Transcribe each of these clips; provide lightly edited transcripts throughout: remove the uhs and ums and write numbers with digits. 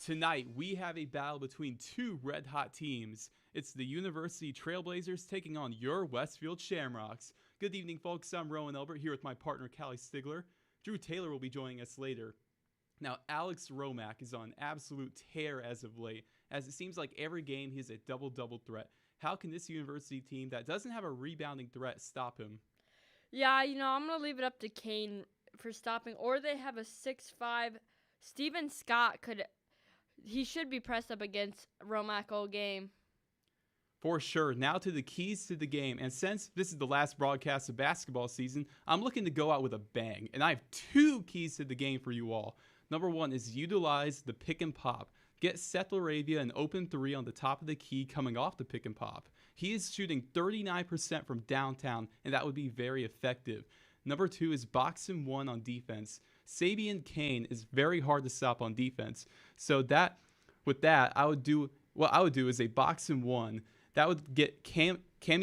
Tonight, we have a battle between two red-hot teams. It's the University Trailblazers taking on your Westfield Shamrocks. Good evening, folks. I'm Rowan Elbert here with my partner, Callie Stigler. Drew Taylor will be joining us later. Now, Alex Romack is on absolute tear as of late, as it seems like every game he's a double-double threat. How can this University team that doesn't have a rebounding threat stop him? Yeah, I'm going to leave it up to Kane for stopping. Or they have a 6'5". Steven Scott he should be pressed up against Romack all game. For sure. Now to the keys to the game. And since this is the last broadcast of basketball season, I'm looking to go out with a bang. And I have two keys to the game for you all. Number one is utilize the pick and pop. Get Seth Laravia an open three on the top of the key coming off the pick and pop. He is shooting 39% from downtown, and that would be very effective. Number two is box and one on defense. Sabian Kane is very hard to stop on defense. So with that, I would do is a box and one. That would get Cammy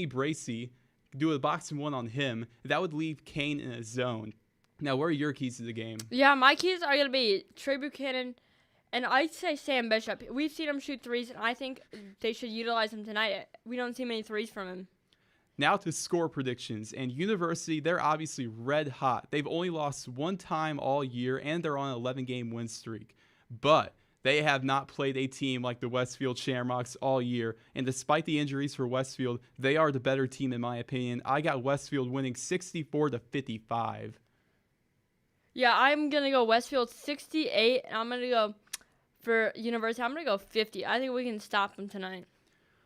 Bracey, do a box and one on him. That would leave Kane in a zone. Now, what are your keys to the game? Yeah, my keys are going to be Trey Buchanan, and I'd say Sam Bishop. We've seen him shoot threes, and I think they should utilize him tonight. We don't see many threes from him. Now to score predictions. And University, they're obviously red hot. They've only lost one time all year, and they're on an 11-game win streak. But they have not played a team like the Westfield Shamrocks all year. And despite the injuries for Westfield, they are the better team in my opinion. I got Westfield winning 64-55. Yeah, I'm going to go Westfield 68, and I'm going to go for University. I'm going to go 50. I think we can stop them tonight.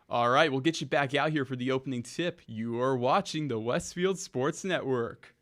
All right, we'll get you back out here for the opening tip. You are watching the Westfield Sports Network.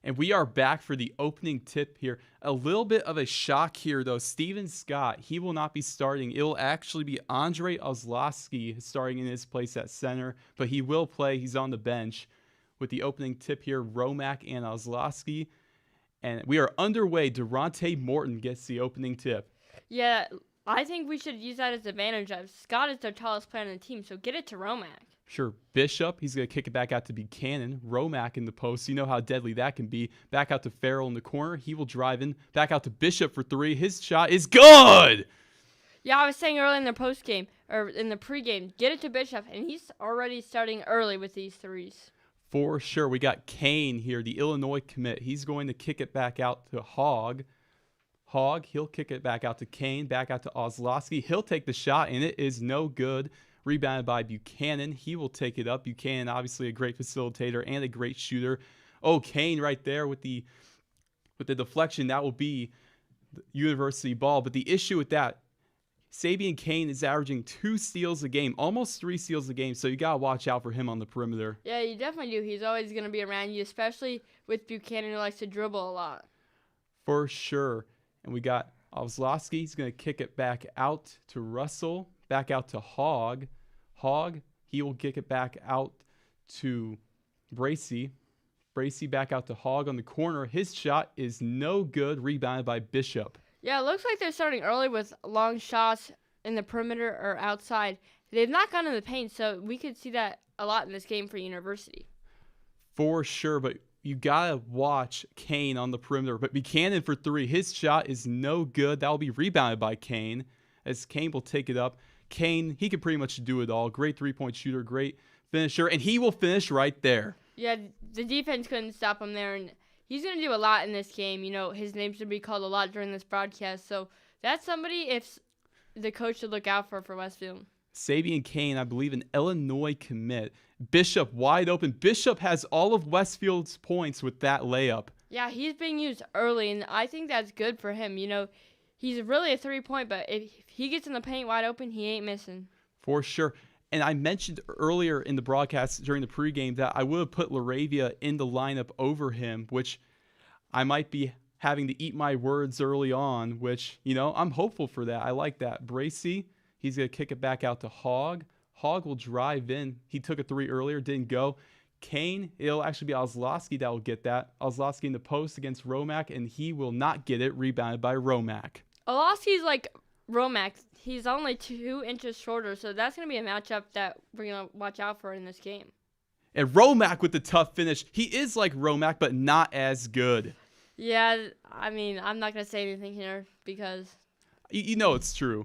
And we are back for the opening tip here. A little bit of a shock here, though. Steven Scott, he will not be starting. It will actually be Andre Ozlowski starting in his place at center, but he will play. He's on the bench. With the opening tip here, Romack and Ozlowski. And we are underway. Durante Morton gets the opening tip. Yeah, I think we should use that as advantage. Scott is their tallest player on the team, so get it to Romack. Sure, Bishop, he's going to kick it back out to Buchanan. Romack in the post. You know how deadly that can be. Back out to Farrell in the corner. He will drive in. Back out to Bishop for 3. His shot is good! Yeah, I was saying early in the postgame, or in the pregame, get it to Bishop, and he's already starting early with these threes. For sure. We got Kane here, the Illinois commit. He's going to kick it back out to Hogg. Hogg, he'll kick it back out to Kane, back out to Ozlowski. He'll take the shot, and it is no good. Rebounded by Buchanan. He will take it up. Buchanan, obviously a great facilitator and a great shooter. Oh, Kane right there with the deflection. That will be the University ball. But the issue with that, Sabian Kane is averaging 2 steals a game, almost 3 steals a game. So you got to watch out for him on the perimeter. Yeah, you definitely do. He's always going to be around you, especially with Buchanan, who likes to dribble a lot. For sure. And we got Ozlowski. He's going to kick it back out to Russell. Back out to Hogg. Hogg, he will kick it back out to Bracy. Bracy back out to Hogg on the corner. His shot is no good. Rebounded by Bishop. Yeah, it looks like they're starting early with long shots in the perimeter or outside. They've not gone in the paint, so we could see that a lot in this game for University. For sure, but you got to watch Kane on the perimeter. But Buchanan for 3. His shot is no good. That will be rebounded by Kane, as Kane will take it up. Kane, he can pretty much do it all. Great three-point shooter, great finisher, and he will finish right there. Yeah, the defense couldn't stop him there, and he's going to do a lot in this game. You know, his name's going to be called a lot during this broadcast, so that's somebody if the coach should look out for Westfield. Sabian Kane, I believe, an Illinois commit. Bishop wide open. Bishop has all of Westfield's points with that layup. Yeah, he's being used early, and I think that's good for him. You know, he's really a three-point, but if he gets in the paint wide open, he ain't missing. For sure. And I mentioned earlier in the broadcast during the pregame that I would have put Laravia in the lineup over him, which I might be having to eat my words early on, which, you know, I'm hopeful for that. I like that. Bracy, he's going to kick it back out to Hogg. Hogg will drive in. He took a 3 earlier, didn't go. Kane, it'll actually be Ozlowski that will get that. Ozlowski in the post against Romack, and he will not get it. Rebounded by Romack. Ozlowski's like Romack. He's only 2 inches shorter, so that's going to be a matchup that we're going to watch out for in this game. And Romack with the tough finish. He is like Romack, but not as good. Yeah, I mean, I'm not going to say anything here because... You know it's true.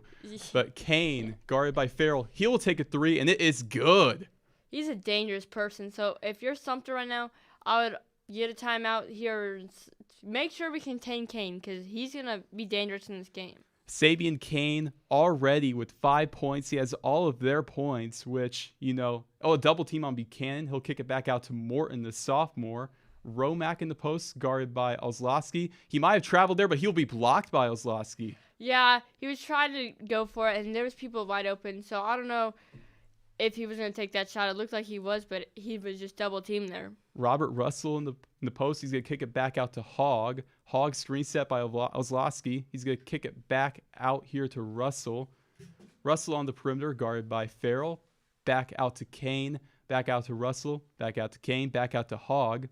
But Kane, guarded by Farrell, he will take a 3, and it is good. He's a dangerous person, so if you're Sumter right now, I would get a timeout here. Make sure we contain Kane because he's going to be dangerous in this game. Sabian Kane already with 5 points. He has all of their points, which, you know, a double team on Buchanan. He'll kick it back out to Morton, the sophomore. Romack in the post, guarded by Ozlowski. He might have traveled there, but he'll be blocked by Ozlowski. Yeah, he was trying to go for it, and there was people wide open, so I don't know if he was going to take that shot. It looked like he was, but he was just double teamed there. Robert Russell in the post. He's going to kick it back out to Hogg. Hogg screen set by Ozlowski. He's going to kick it back out here to Russell. Russell on the perimeter, guarded by Farrell. Back out to Kane. Back out to Russell. Back out to Kane. Back out to Hogg.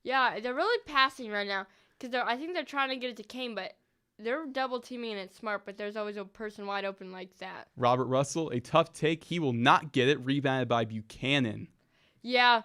Yeah, they're really passing right now because I think they're trying to get it to Kane, but they're double teaming and it's smart, but there's always a person wide open like that. Robert Russell, a tough take. He will not get it. Rebounded by Buchanan. Yeah,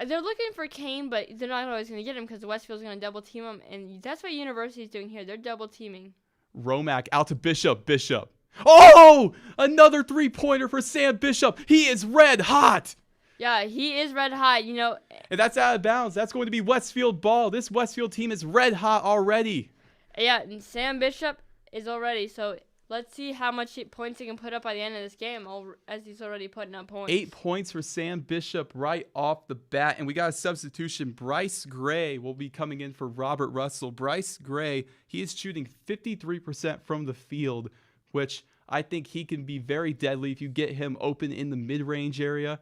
they're looking for Kane, but they're not always going to get him because Westfield's going to double team him, and that's what University's doing here. They're double teaming. Romack out to Bishop. Bishop. Oh! Another 3-pointer for Sam Bishop. He is red hot. Yeah, he is red hot, you know. And that's out of bounds. That's going to be Westfield ball. This Westfield team is red hot already. Yeah, and Sam Bishop is already. So let's see how much points he can put up by the end of this game, as he's already putting up points. 8 points for Sam Bishop right off the bat. And we got a substitution. Bryce Gray will be coming in for Robert Russell. Bryce Gray, he is shooting 53% from the field, which I think he can be very deadly if you get him open in the mid-range area.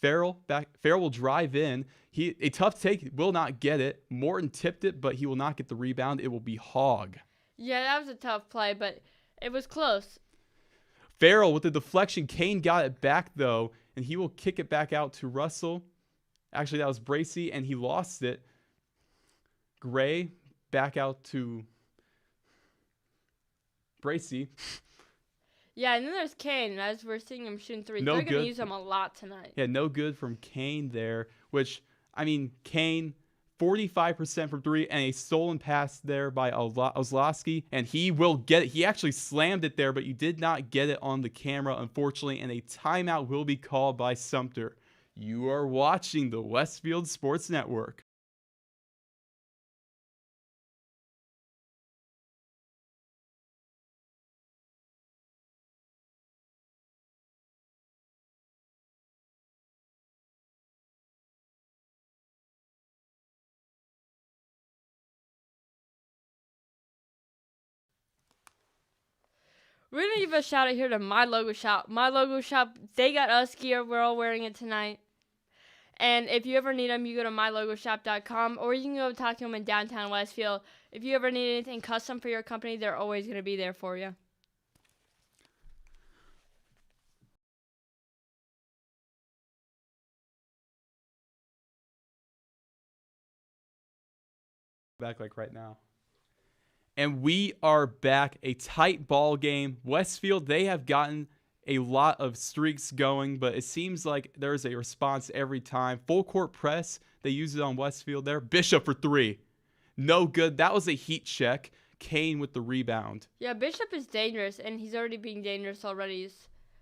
Farrell will drive in. A tough take, will not get it. Morton tipped it, but he will not get the rebound. It will be Hogg. Yeah, that was a tough play, but it was close. Farrell with the deflection. Kane got it back, though, and he will kick it back out to Russell. Actually, that was Bracey, and he lost it. Gray back out to Bracey. Yeah, and then there's Kane, as we're seeing him shooting threes. No They're going good. to use him a lot tonight. Yeah, no good from Kane there, which, I mean, Kane, 45% from three, and a stolen pass there by Ozlowski, and he will get it. He actually slammed it there, but you did not get it on the camera, unfortunately, and a timeout will be called by Sumter. You are watching the Westfield Sports Network. We're going to give a shout out here to My Logo Shop. My Logo Shop, they got us gear. We're all wearing it tonight. And if you ever need them, you go to mylogoshop.com, or you can go talk to them in downtown Westfield. If you ever need anything custom for your company, they're always going to be there for you. Back like right now. And we are back. A tight ball game. Westfield, they have gotten a lot of streaks going, but it seems like there's a response every time. Full court press, they use it on Westfield there. Bishop for three. No good. That was a heat check. Kane with the rebound. Yeah, Bishop is dangerous, and he's already being dangerous already.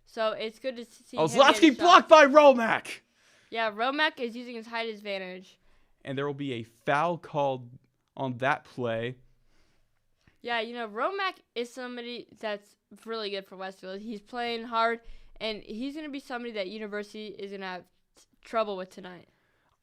So it's good to see him Ozlowski get blocked by Romack. Yeah, Romack is using his height advantage. And there will be a foul called on that play. Yeah, you know, Romack is somebody that's really good for Westfield. He's playing hard, and he's going to be somebody that University is going to have trouble with tonight.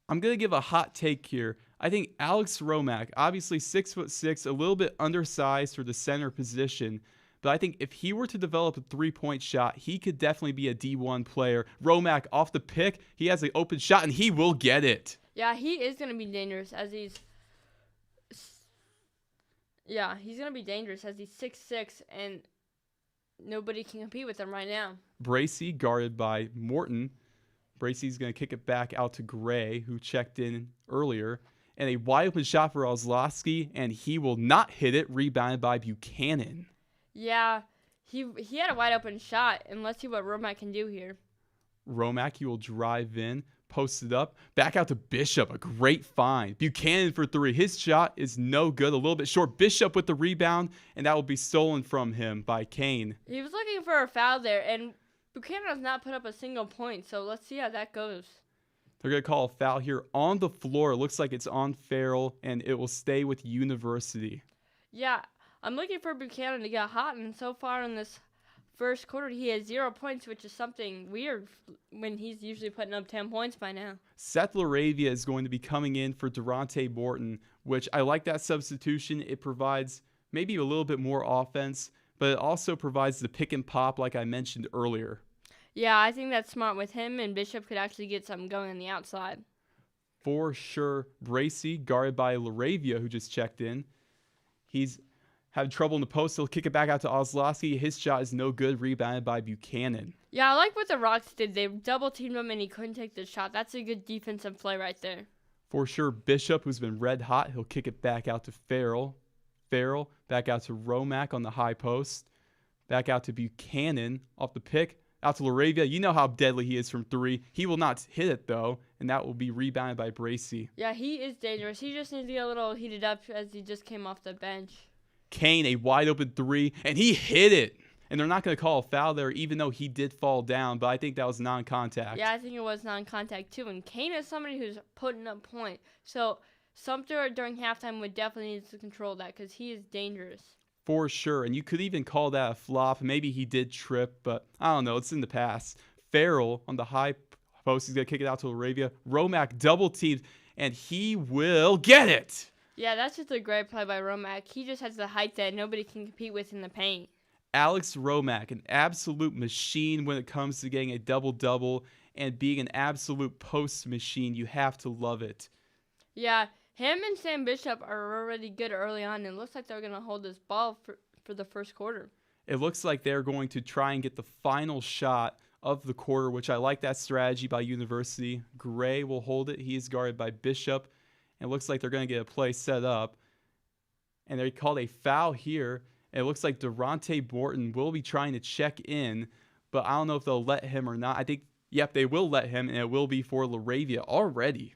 I'm going to give a hot take here. I think Alex Romack, obviously 6'6", a little bit undersized for the center position, but I think if he were to develop a three-point shot, he could definitely be a D1 player. Romack off the pick, he has an open shot, and he will get it. Yeah, he is going to be dangerous as he's... Yeah, he's going to be dangerous as he's 6'6", and nobody can compete with him right now. Bracey guarded by Morton. Bracey's going to kick it back out to Gray, who checked in earlier. And a wide open shot for Ozlowski, and he will not hit it. Rebounded by Buchanan. Yeah, he had a wide open shot, and let's see what Romack can do here. Romack, he will drive in, post it up, back out to Bishop. A great find. Buchanan for three. His shot is no good, a little bit short. Bishop with the rebound, and that will be stolen from him by Kane. He was looking for a foul there, and Buchanan has not put up a single point, so let's see how that goes. They're going to call a foul here on the floor. It looks like it's on Farrell, and it will stay with University. Yeah, I'm looking for Buchanan to get hot, and so far in this first quarter, he has 0 points, which is something weird when he's usually putting up 10 points by now. Seth Laravia is going to be coming in for Durante Morton, which I like that substitution. It provides maybe a little bit more offense, but it also provides the pick and pop like I mentioned earlier. Yeah, I think that's smart with him, and Bishop could actually get something going on the outside. For sure. Bracey, guarded by Laravia, who just checked in. He's had trouble in the post. He'll kick it back out to Ozlowski. His shot is no good. Rebounded by Buchanan. Yeah, I like what the Rocks did. They double-teamed him, and he couldn't take the shot. That's a good defensive play right there. For sure. Bishop, who's been red hot, he'll kick it back out to Farrell. Farrell, back out to Romack on the high post. Back out to Buchanan off the pick. Out to Laravia. You know how deadly he is from three. He will not hit it, though, and that will be rebounded by Bracey. Yeah, he is dangerous. He just needs to get a little heated up as he just came off the bench. Kane, a wide open three, and he hit it. And they're not going to call a foul there, even though he did fall down, but I think that was non-contact. Yeah, I think it was non-contact, too. And Kane is somebody who's putting up point. So Sumter during halftime would definitely need to control that because he is dangerous. For sure, and you could even call that a flop. Maybe he did trip, but I don't know. It's in the past. Farrell on the high post. He's going to kick it out to Laravia. Romack double-teamed, and he will get it. Yeah, that's just a great play by Romack. He just has the height that nobody can compete with in the paint. Alex Romack, an absolute machine when it comes to getting a double-double, and being an absolute post machine. You have to love it. Yeah, him and Sam Bishop are already good early on, and it looks like they're going to hold this ball for the first quarter. It looks like they're going to try and get the final shot of the quarter, which I like that strategy by University. Gray will hold it. He is guarded by Bishop. And it looks like they're going to get a play set up. And they called a foul here. And it looks like Durante Morton will be trying to check in, but I don't know if they'll let him or not. I think, yep, they will let him, and it will be for LaRavia already.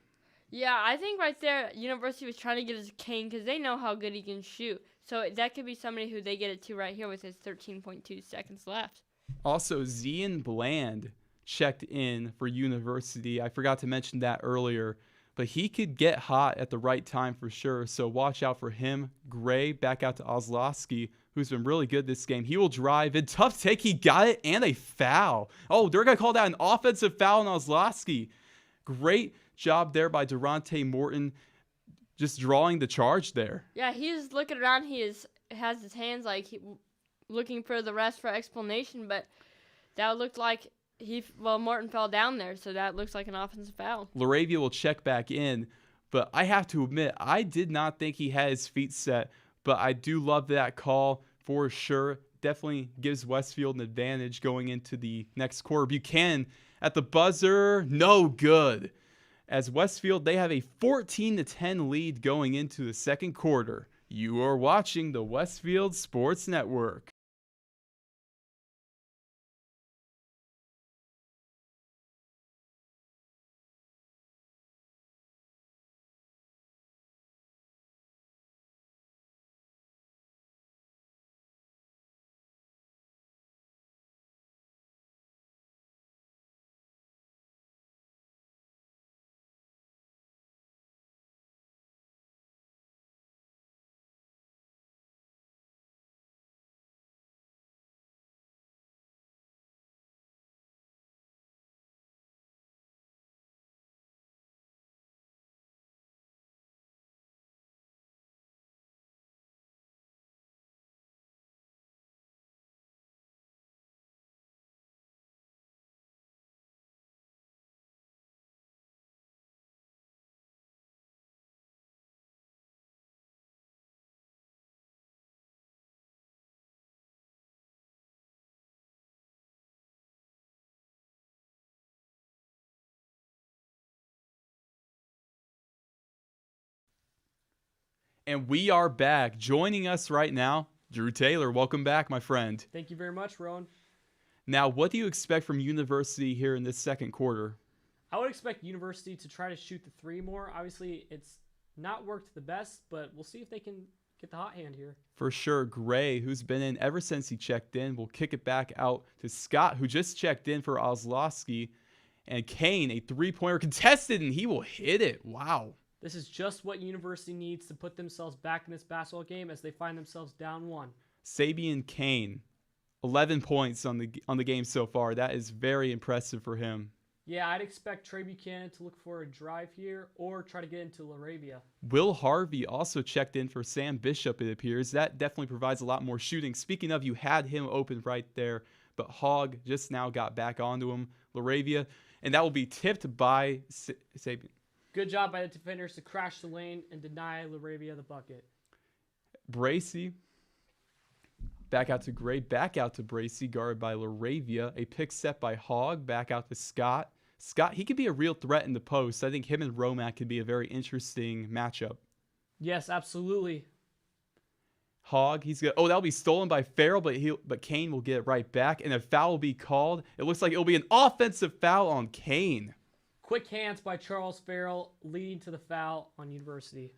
Yeah, I think right there, University was trying to get his Kane because they know how good he can shoot. So that could be somebody who they get it to right here with his 13.2 seconds left. Also, Zian Bland checked in for University. I forgot to mention that earlier, but he could get hot at the right time for sure. So watch out for him. Gray back out to Ozlowski, who's been really good this game. He will drive in. Tough take. He got it and a foul. Oh, they're going to call that an offensive foul on Ozlowski. Great job there by Durante Morton, just drawing the charge there. Yeah, he's looking around. Has his hands like looking for the rest for explanation, but that looked like Morton fell down there, so that looks like an offensive foul. LaRavia will check back in, but I have to admit, I did not think he had his feet set, but I do love that call for sure. Definitely gives Westfield an advantage going into the next quarter. Buchanan at the buzzer, no good. As Westfield, they have a 14-10 lead going into the second quarter. You are watching the Westfield Sports Network. And we are back. Joining us right now, Drew Taylor. Welcome back, my friend. Thank you very much, Rowan. Now, what do you expect from University here in this second quarter? I would expect University to try to shoot the three more. Obviously, it's not worked the best, but we'll see if they can get the hot hand here. For sure, Gray, who's been in ever since he checked in, will kick it back out to Scott, who just checked in for Ozlowski. And Kane, a three-pointer contested, and he will hit it. Wow. This is just what University needs to put themselves back in this basketball game as they find themselves down one. Sabian Kane, 11 points on the game so far. That is very impressive for him. Yeah, I'd expect Trey Buchanan to look for a drive here or try to get into LaRavia. Will Harvey also checked in for Sam Bishop, it appears. That definitely provides a lot more shooting. Speaking of, you had him open right there, but Hogg just now got back onto him. LaRavia, and that will be tipped by Sabian. Good job by the defenders to crash the lane and deny LaRavia the bucket. Bracy, back out to Gray, back out to Bracy, guarded by LaRavia. A pick set by Hogg, back out to Scott. Scott, he could be a real threat in the post. I think him and Romack could be a very interesting matchup. Yes, absolutely. Hogg, he's good. Oh, that'll be stolen by Farrell, but Kane will get it right back, and a foul will be called. It looks like it'll be an offensive foul on Kane. Quick hands by Charles Farrell leading to the foul on University.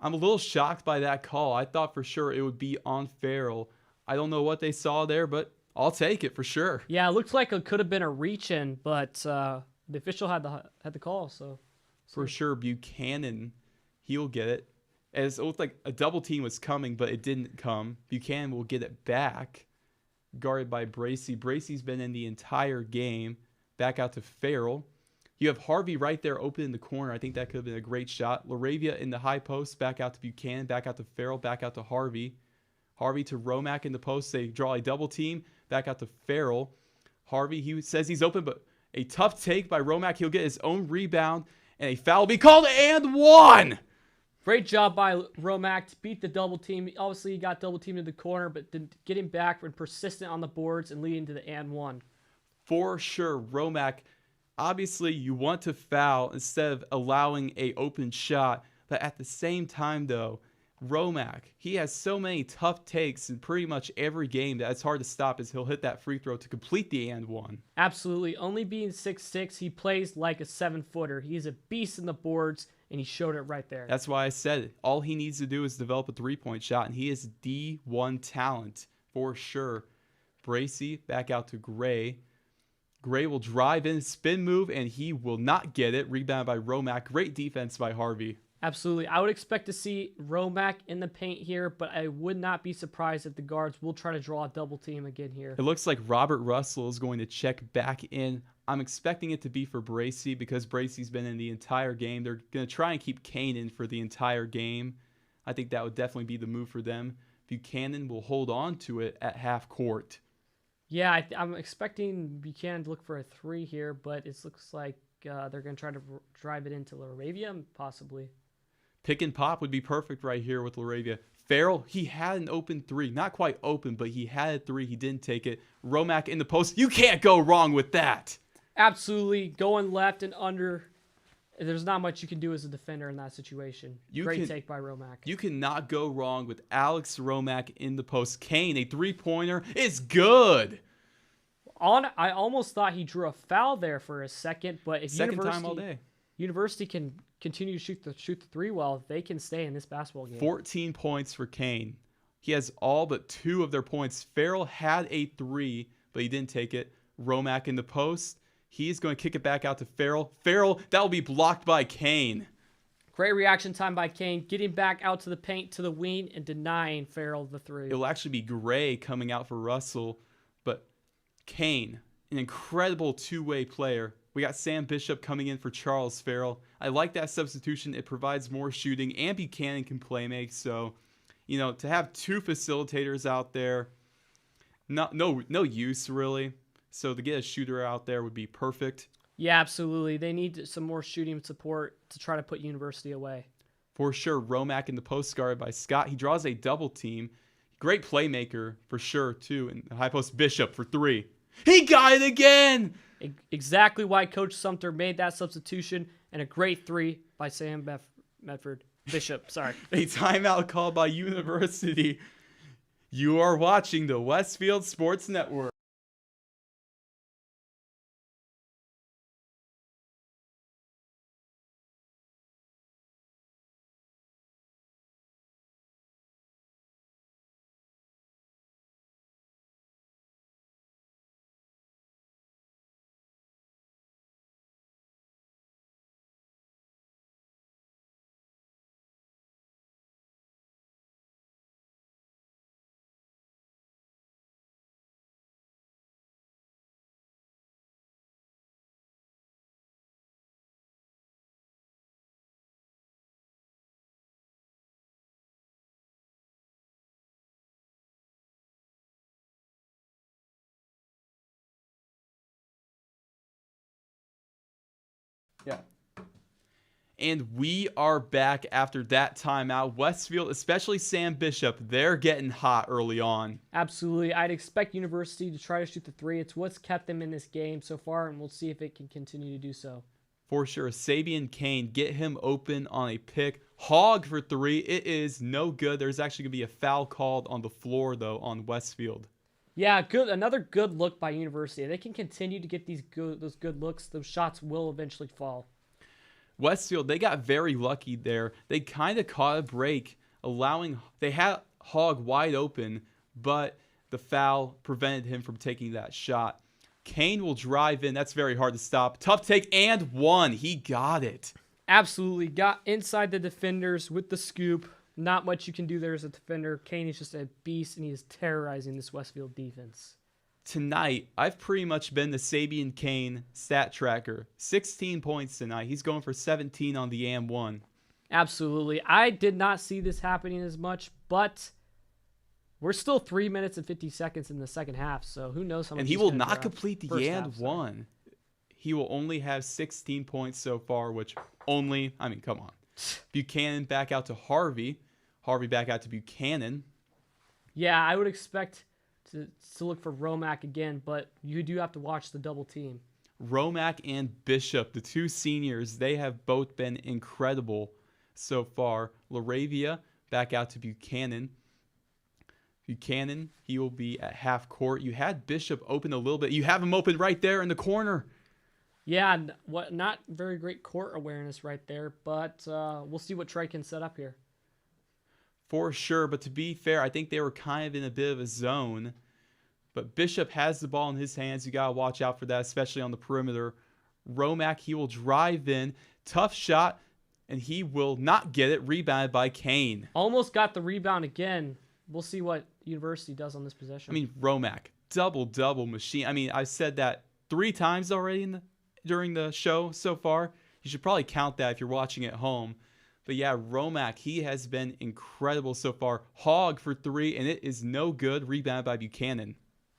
I'm a little shocked by that call. I thought for sure it would be on Farrell. I don't know what they saw there, but I'll take it for sure. Yeah, it looks like it could have been a reach-in, but the official had the call. So for sure, Buchanan, he'll get it. As it looked like a double team was coming, but it didn't come. Buchanan will get it back, guarded by Bracy. Bracy's been in the entire game. Back out to Farrell. You have Harvey right there open in the corner. I think that could have been a great shot. LaRavia in the high post, back out to Buchanan, back out to Farrell, back out to Harvey. Harvey to Romack in the post. They draw a double team, back out to Farrell. Harvey, he says he's open, but A tough take by Romack. He'll get his own rebound, and a foul will be called, and one. Great job by Romack to beat the double team. Obviously, he got double teamed in the corner, but then getting back and persistent on the boards and leading to the and one. For sure, Romack. Obviously, you want to foul instead of allowing a open shot, but at the same time, though, Romack, he has so many tough takes in pretty much every game that it's hard to stop as he'll hit that free throw to complete the and one. Absolutely. Only being 6'6", he plays like a 7-footer. He's a beast in the boards, and he showed it right there. That's why I said it. All he needs to do is develop a three-point shot, and he is D1 talent for sure. Bracy back out to Gray. Gray will drive in, spin move, and he will not get it. Rebound by Romack. Great defense by Harvey. Absolutely. I would expect to see Romack in the paint here, but I would not be surprised if the guards will try to draw a double team again here. It looks like Robert Russell is going to check back in. I'm expecting it to be for Bracy because Bracy's been in the entire game. They're going to try and keep Kane in for the entire game. I think that would definitely be the move for them. Buchanan will hold on to it at half court. Yeah, I'm expecting Buchanan to look for a 3 here, but it looks like they're going to try to drive it into Laravia, possibly. Pick and pop would be perfect right here with Laravia. Farrell, he had an open 3. Not quite open, but he had a 3. He didn't take it. Romack in the post. You can't go wrong with that. Absolutely. Going left and under. There's not much you can do as a defender in that situation. Great take by Romack. You cannot go wrong with Alex Romack in the post. Kane, a three-pointer, is good. I almost thought he drew a foul there for a second, but if Second time all day. University can continue to shoot the 3 well, they can stay in this basketball game. 14 points for Kane. He has all but 2 of their points. Farrell had a 3, but he didn't take it. Romack in the post. He's going to kick it back out to Farrell. Farrell, that will be blocked by Kane. Great reaction time by Kane, getting back out to the paint, to the wing, and denying Farrell the 3. It'll actually be Gray coming out for Russell, but Kane, an incredible two-way player. We got Sam Bishop coming in for Charles Farrell. I like that substitution. It provides more shooting, and Buchanan can play make. So, to have 2 facilitators out there, no use really. So to get a shooter out there would be perfect. Yeah, absolutely. They need some more shooting support to try to put University away. For sure, Romack in the post guard by Scott. He draws a double team. Great playmaker for sure, too. And the high post Bishop for 3. He got it again! Exactly why Coach Sumter made that substitution, and a great 3 by Sam Bishop. Sorry. A timeout called by University. You are watching the Westfield Sports Network. Yeah. And we are back after that timeout. Westfield, especially Sam Bishop, they're getting hot early on. Absolutely. I'd expect University to try to shoot the 3. It's what's kept them in this game so far, and we'll see if it can continue to do so. For sure. Sabian Kane, get him open on a pick. Hogg for 3. It is no good. There's actually going to be a foul called on the floor, though, on Westfield. Yeah, good. Another good look by University. They can continue to get those good looks. Those shots will eventually fall. Westfield, they got very lucky there. They kind of caught a break, they had Hogg wide open, but the foul prevented him from taking that shot. Kane will drive in. That's very hard to stop. Tough take and 1. He got it. Absolutely. Got inside the defenders with the scoop. Not much you can do there as a defender. Kane is just a beast, and he is terrorizing this Westfield defense. Tonight, I've pretty much been the Sabian Kane stat tracker. 16 points tonight. He's going for 17 on the AM1. Absolutely. I did not see this happening as much, but we're still 3 minutes and 50 seconds in the second half, so who knows how much. And he will not complete the AM1. he will only have 16 points so far, which only, I mean, come on. Buchanan back out to Harvey. Harvey back out to Buchanan. Yeah, I would expect to look for Romack again, but you do have to watch the double team. Romack and Bishop, the two seniors, they have both been incredible so far. Laravia back out to Buchanan. Buchanan, he will be at half court. You had Bishop open a little bit. You have him open right there in the corner. Yeah, not very great court awareness right there, but we'll see what Trey can set up here. For sure, but to be fair, I think they were kind of in a bit of a zone. But Bishop has the ball in his hands. You got to watch out for that, especially on the perimeter. Romack, he will drive in. Tough shot, and he will not get it. Rebounded by Kane. Almost got the rebound again. We'll see what University does on this possession. I mean, Romack, double machine. I mean, I've said that 3 times already during the show so far. You should probably count that if you're watching at home. But yeah, Romack, he has been incredible so far. Hogg for 3, and it is no good. Rebounded by Buchanan.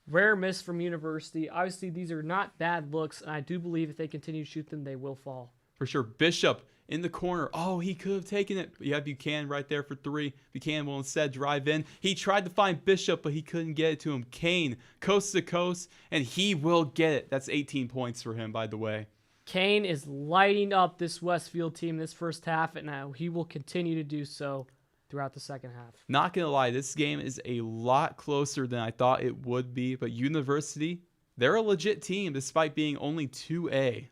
Rare miss from University. Obviously, these are not bad looks, and I do believe if they continue to shoot them, they will fall. For sure. Bishop in the corner. Oh, he could have taken it. But you have Buchanan right there for 3. Buchanan will instead drive in. He tried to find Bishop, but he couldn't get it to him. Kane, coast to coast, and he will get it. That's 18 points for him, by the way. Kane is lighting up this Westfield team this first half, and now he will continue to do so throughout the second half. Not going to lie, this game is a lot closer than I thought it would be, but University, they're a legit team despite being only 2A.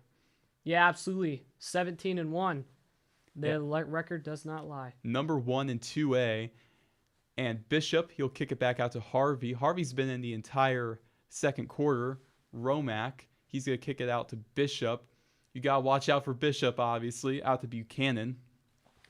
Yeah, absolutely. 17-1. Their record does not lie. Number 1 in 2A. And Bishop, he'll kick it back out to Harvey. Harvey's been in the entire second quarter. Romack, he's going to kick it out to Bishop. You got to watch out for Bishop, obviously, out to Buchanan.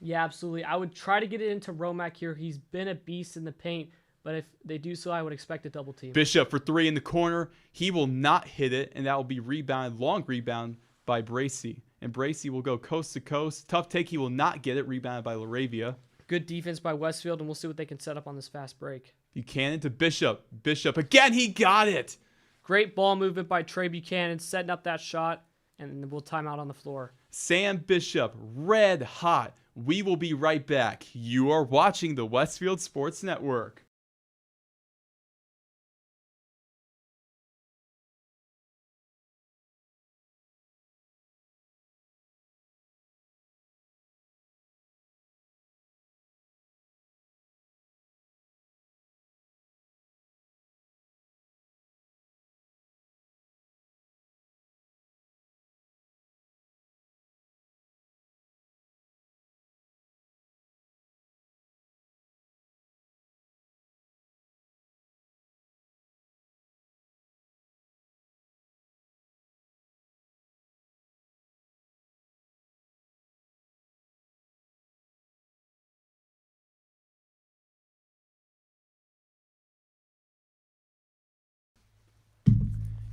Yeah, absolutely. I would try to get it into Romack here. He's been a beast in the paint, but if they do so, I would expect a double team. Bishop for 3 in the corner. He will not hit it, and that will be rebounded, long rebound by Bracey. And Bracey will go coast to coast. Tough take. He will not get it. Rebounded by Laravia. Good defense by Westfield, and we'll see what they can set up on this fast break. Buchanan to Bishop. Bishop again. He got it. Great ball movement by Trey Buchanan, setting up that shot, and we'll time out on the floor. Sam Bishop, red hot. We will be right back. You are watching the Westfield Sports Network.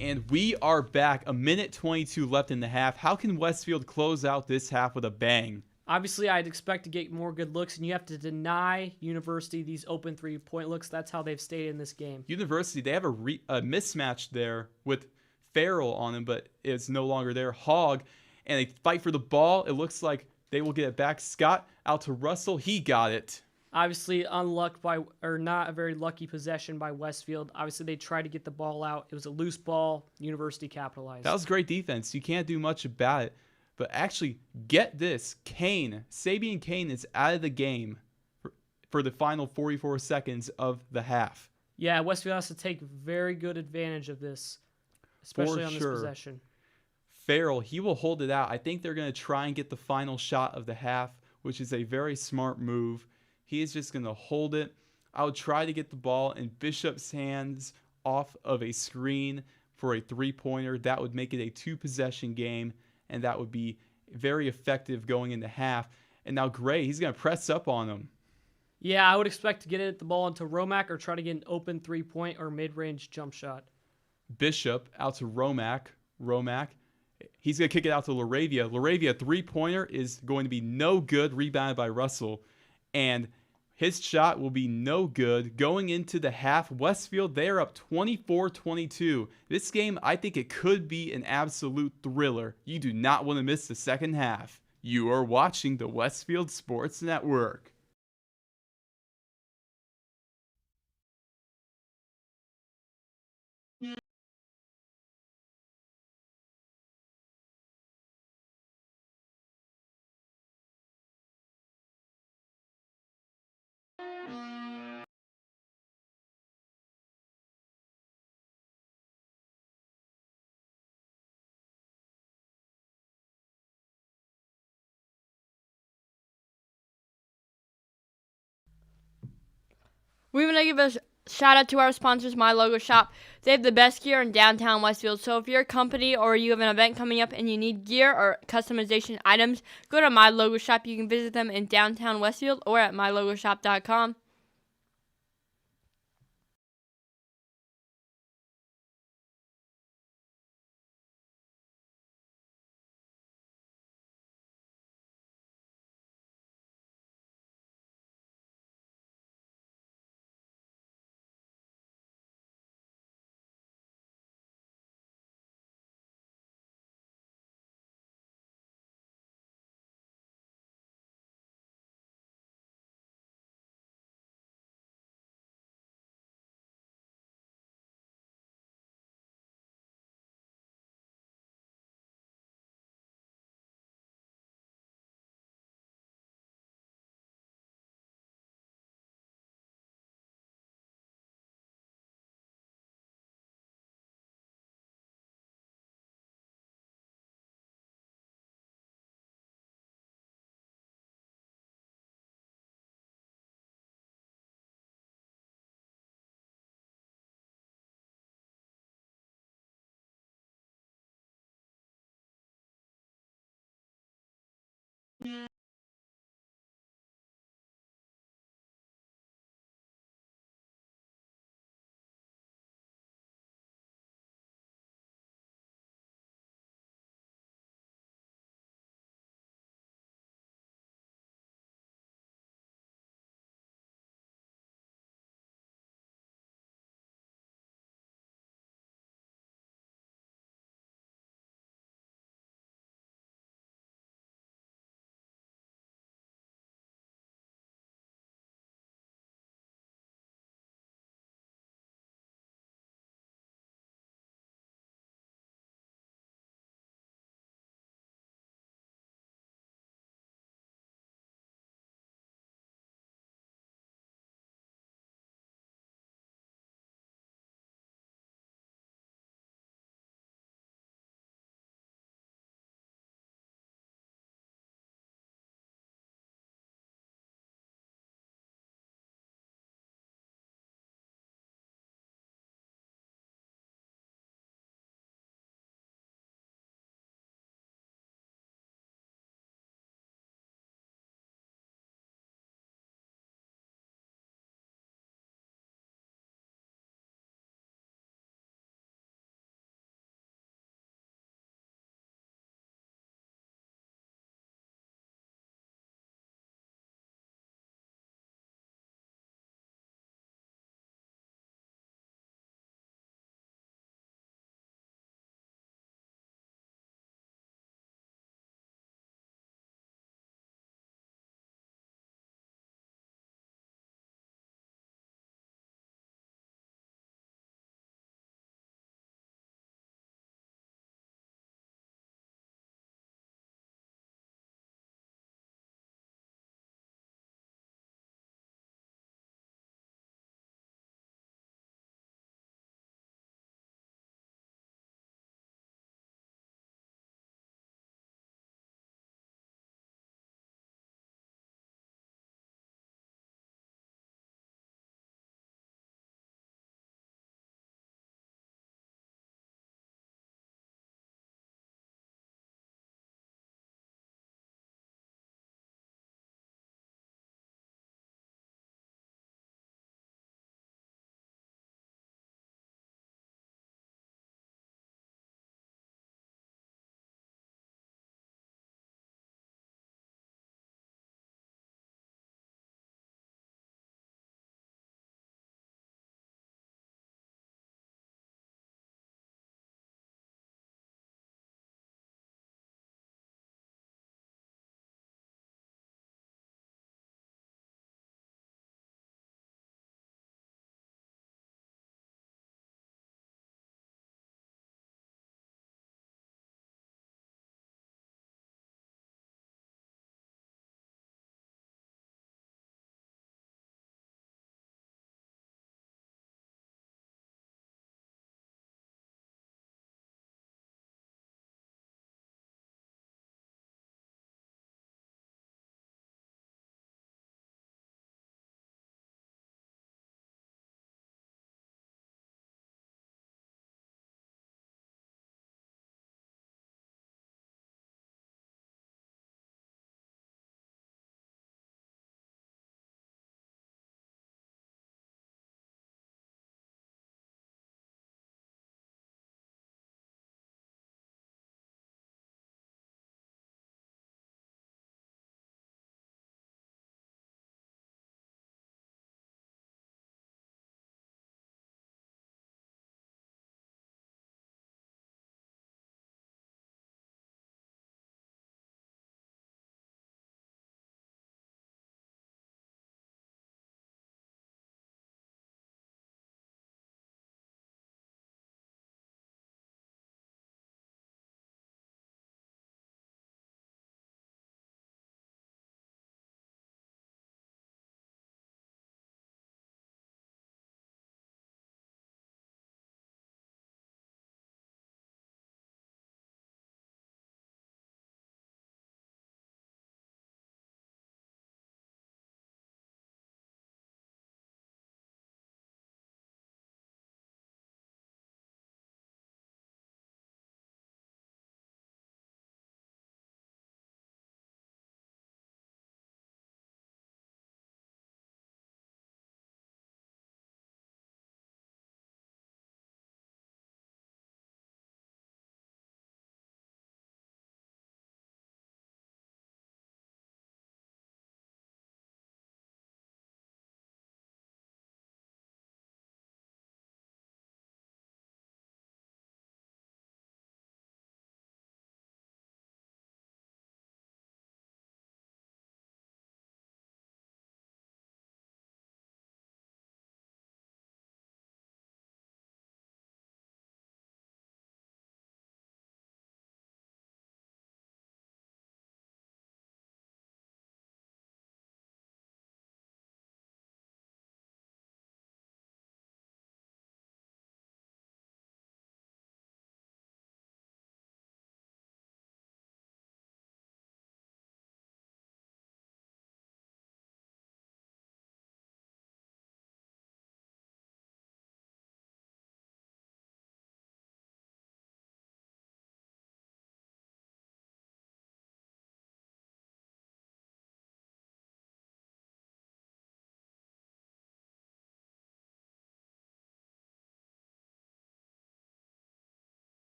And we are back. A minute 22 left in the half. How can Westfield close out this half with a bang? Obviously, I'd expect to get more good looks, and you have to deny University these open three-point looks. That's how they've stayed in this game. University, they have a mismatch there with Farrell on him, but it's no longer there. Hogg, and they fight for the ball. It looks like they will get it back. Scott out to Russell. He got it. Obviously, not a very lucky possession by Westfield. Obviously, they tried to get the ball out. It was a loose ball. University capitalized. That was great defense. You can't do much about it. But actually, get this. Sabian Kane is out of the game for the final 44 seconds of the half. Yeah, Westfield has to take very good advantage of this, especially on this possession. Farrell, he will hold it out. I think they're going to try and get the final shot of the half, which is a very smart move. He is just going to hold it. I would try to get the ball in Bishop's hands off of a screen for a three-pointer. That would make it a two-possession game, and that would be very effective going into half. And now Gray, he's going to press up on him. Yeah, I would expect to get the ball into Romack or try to get an open three-point or mid-range jump shot. Bishop out to Romack. He's going to kick it out to Laravia. Laravia, three-pointer is going to be no good, rebounded by Russell. And His shot will be no good. Going into the half, Westfield, they are up 24-22. This game, I think it could be an absolute thriller. You do not want to miss the second half. You are watching the Westfield Sports Network. We want to give a shout out to our sponsors, My Logo Shop. They have the best gear in downtown Westfield. So if you're a company or you have an event coming up and you need gear or customization items, go to My Logo Shop. You can visit them in downtown Westfield or at mylogoshop.com.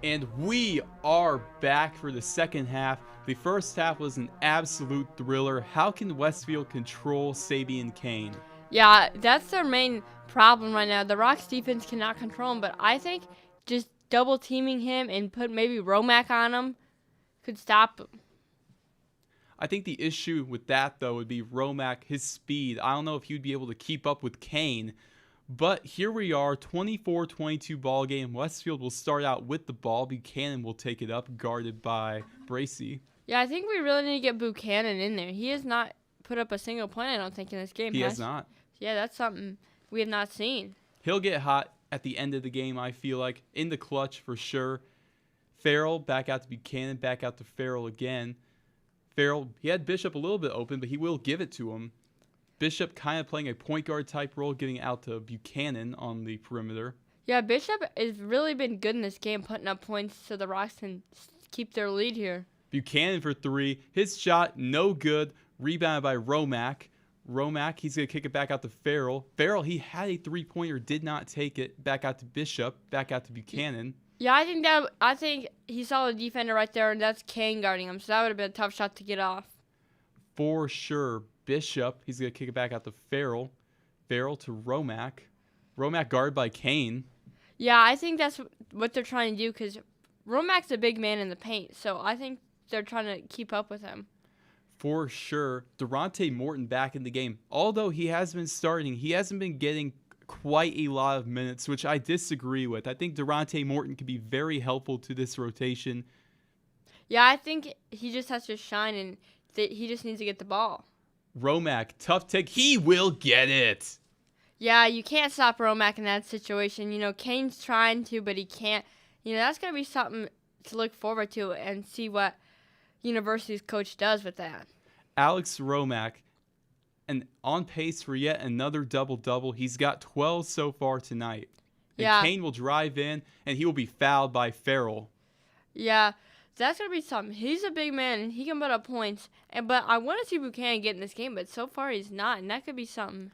And we are back for the second half. The first half was an absolute thriller. How can Westfield control Sabian Kane? Yeah, that's their main problem right now. The Rocks defense cannot control him, but I think just double teaming him and put maybe Romack on him could stop him. I think the issue with that, though, would be Romack, his speed. I don't know if he would be able to keep up with Kane. But here we are, 24-22 ball game. Westfield will start out with the ball. Buchanan will take it up, guarded by Bracey. Yeah, I think we really need to get Buchanan in there. He has not put up a single point, I don't think, in this game. He has not. Yeah, that's something we have not seen. He'll get hot at the end of the game, I feel like. In the clutch, for sure. Farrell back out to Buchanan, back out to Farrell again. Farrell, he had Bishop a little bit open, but he will give it to him. Bishop kind of playing a point guard type role, getting out to Buchanan on the perimeter. Yeah, Bishop has really been good in this game, putting up points so the Rocks can keep their lead here. Buchanan for three. His shot, no good. Rebounded by Romack. Romack, he's going to kick it back out to Farrell. Farrell, he had a three-pointer, did not take it. Back out to Bishop, back out to Buchanan. Yeah, I think he saw the defender right there, and that's Kane guarding him, so that would have been a tough shot to get off. For sure. Bishop, he's going to kick it back out to Farrell. Farrell to Romack. Romack guarded by Kane. Yeah, I think that's what they're trying to do because Romack's a big man in the paint, so I think they're trying to keep up with him. For sure. Durante Morton back in the game. Although he has been starting, he hasn't been getting quite a lot of minutes, which I disagree with. I think Durante Morton could be very helpful to this rotation. Yeah, I think he just has to shine, and he just needs to get the ball. Romack, tough take. He will get it. Yeah, you can't stop Romack in that situation. You know, Kane's trying to, but he can't. You know, that's going to be something to look forward to and see what University's coach does with that. Alex Romack, and on pace for yet another double-double. He's got 12 so far tonight. And yeah. Kane will drive in, and he will be fouled by Farrell. Yeah, that's going to be something. He's a big man, and he can put up points. But I want to see Buchanan get in this game, but so far he's not, and that could be something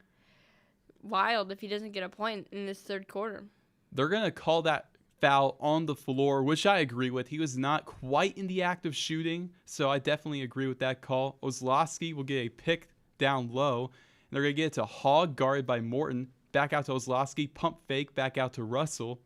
wild if he doesn't get a point in this third quarter. They're going to call that foul on the floor, which I agree with. He was not quite in the act of shooting, so I definitely agree with that call. Ozlowski will get a pick down low, and they're going to get it to Hogg, guarded by Morton. Back out to Ozlowski, pump fake, back out to Russell.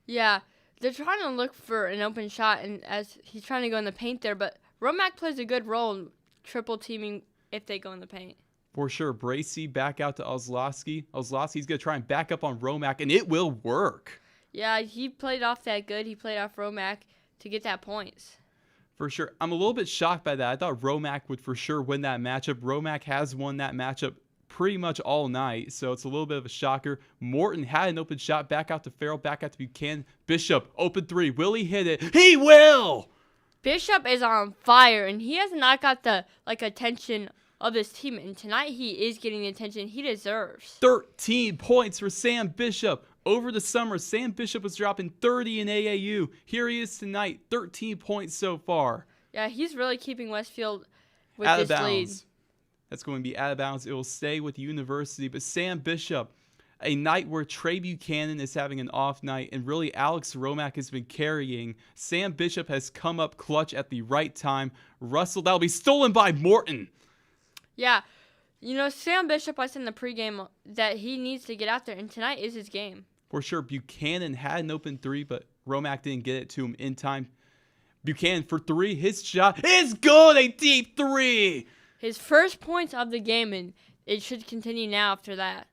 Yeah, they're trying to look for an open shot, and as he's trying to go in the paint there, but Romack plays a good role in triple teaming if they go in the paint. For sure. Bracey back out to Ozlowski. Ozlowski's going to try and back up on Romack, and it will work. Yeah, he played off that good. He played off Romack to get that points. For sure. I'm a little bit shocked by that. I thought Romack would for sure win that matchup. Romack has won that matchup pretty much all night, so it's a little bit of a shocker. Morton had an open shot. Back out to Farrell. Back out to Buchanan. Bishop, open three. Will he hit it? He will! Bishop is on fire, and he has not got the attention of his team. And tonight he is getting the attention he deserves. 13 points for Sam Bishop. Over the summer, Sam Bishop was dropping 30 in AAU. Here he is tonight, 13 points so far. Yeah, he's really keeping Westfield with out of this bounds. lead. That's going to be out of bounds. It will stay with University. But Sam Bishop, a night where Trey Buchanan is having an off night and really Alex Romack has been carrying. Sam Bishop has come up clutch at the right time. Russell, that'll be stolen by Morton. Yeah. You know, Sam Bishop, I said in the pregame that he needs to get out there, and tonight is his game. For sure, Buchanan had an open three, but Romack didn't get it to him in time. Buchanan for three. His shot is good. A deep three. His first points of the game, and it should continue now after that.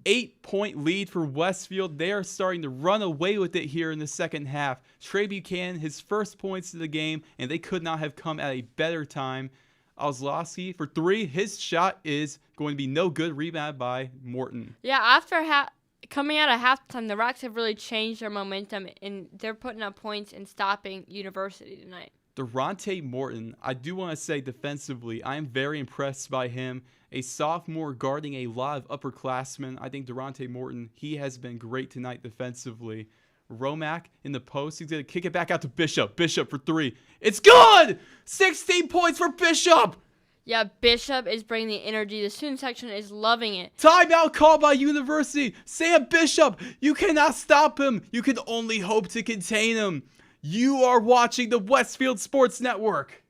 8-point lead for Westfield. They are starting to run away with it here in the second half. Trey Buchanan, his first points of the game, and they could not have come at a better time. Ozlowski for three. His shot is going to be no good. Rebounded by Morton. Yeah, after coming out of halftime, the Rocks have really changed their momentum, and they're putting up points and stopping University tonight. Durante Morton, I do want to say defensively, I am very impressed by him. A sophomore guarding a lot of upperclassmen. I think Durante Morton, he has been great tonight defensively. Romack in the post. He's going to kick it back out to Bishop. Bishop for three. It's good! 16 points for Bishop! Yeah, Bishop is bringing the energy. The student section is loving it. Timeout called by University. Sam Bishop, you cannot stop him. You can only hope to contain him. You are watching the Westfield Sports Network.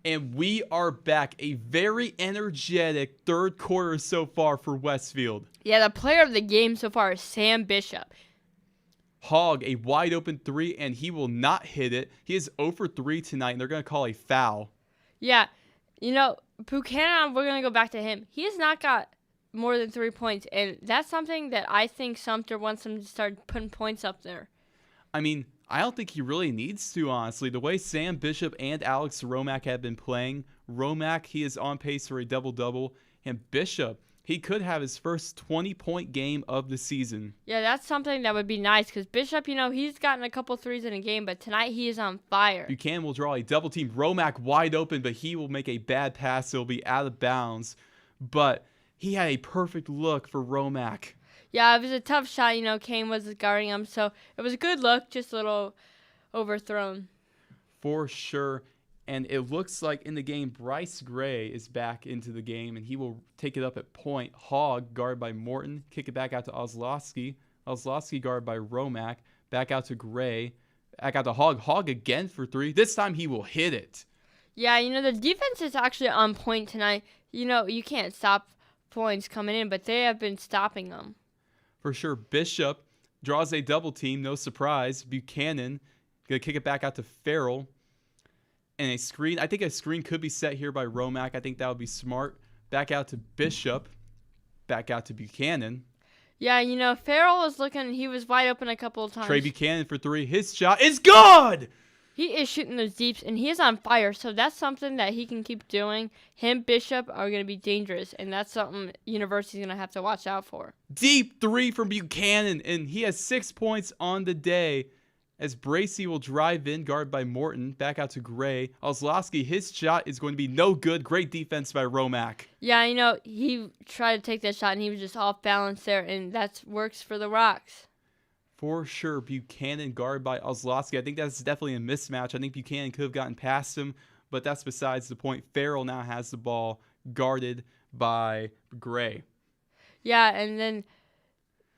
And we are back. A very energetic third quarter so far for Westfield. Yeah, the player of the game so far is Sam Bishop. Hogg, a wide open three, and he will not hit it. He is 0 for 3 tonight, and they're going to call a foul. Yeah, Buchanan, we're going to go back to him. He has not got more than 3 points, and that's something that I think Sumter wants him to start putting points up there. I mean, I don't think he really needs to, honestly. The way Sam Bishop and Alex Romack have been playing, Romack, he is on pace for a double-double, and Bishop, he could have his first 20-point game of the season. Yeah, that's something that would be nice because Bishop, he's gotten a couple threes in a game, but tonight he is on fire. Buchanan will draw a double team. Romack wide open, but he will make a bad pass. It'll be out of bounds. But he had a perfect look for Romack. Yeah, it was a tough shot. Kane was guarding him, so it was a good look, just a little overthrown. For sure. And it looks like in the game, Bryce Gray is back into the game, and he will take it up at point. Hogg, guard by Morton. Kick it back out to Ozlowski. Ozlowski, guard by Romack. Back out to Gray. Back out to Hogg. Hogg again for 3. This time he will hit it. Yeah, the defense is actually on point tonight. You can't stop points coming in, but they have been stopping them. For sure. Bishop draws a double team. No surprise. Buchanan going to kick it back out to Farrell. And a screen. I think a screen could be set here by Romack. I think that would be smart. Back out to Bishop. Back out to Buchanan. Yeah, Farrell was looking. He was wide open a couple of times. Trey Buchanan for 3. His shot is good! He is shooting those deeps, and he is on fire. So that's something that he can keep doing. Him, Bishop are going to be dangerous, and that's something University's going to have to watch out for. Deep 3 from Buchanan, and he has 6 points on the day. As Bracey will drive in, guard by Morton. Back out to Gray. Ozlowski, his shot is going to be no good. Great defense by Romack. Yeah, he tried to take that shot, and he was just off balance there, and that works for the Rocks. For sure, Buchanan guard by Ozlowski. I think that's definitely a mismatch. I think Buchanan could have gotten past him, but that's besides the point. Farrell now has the ball guarded by Gray. Yeah, and then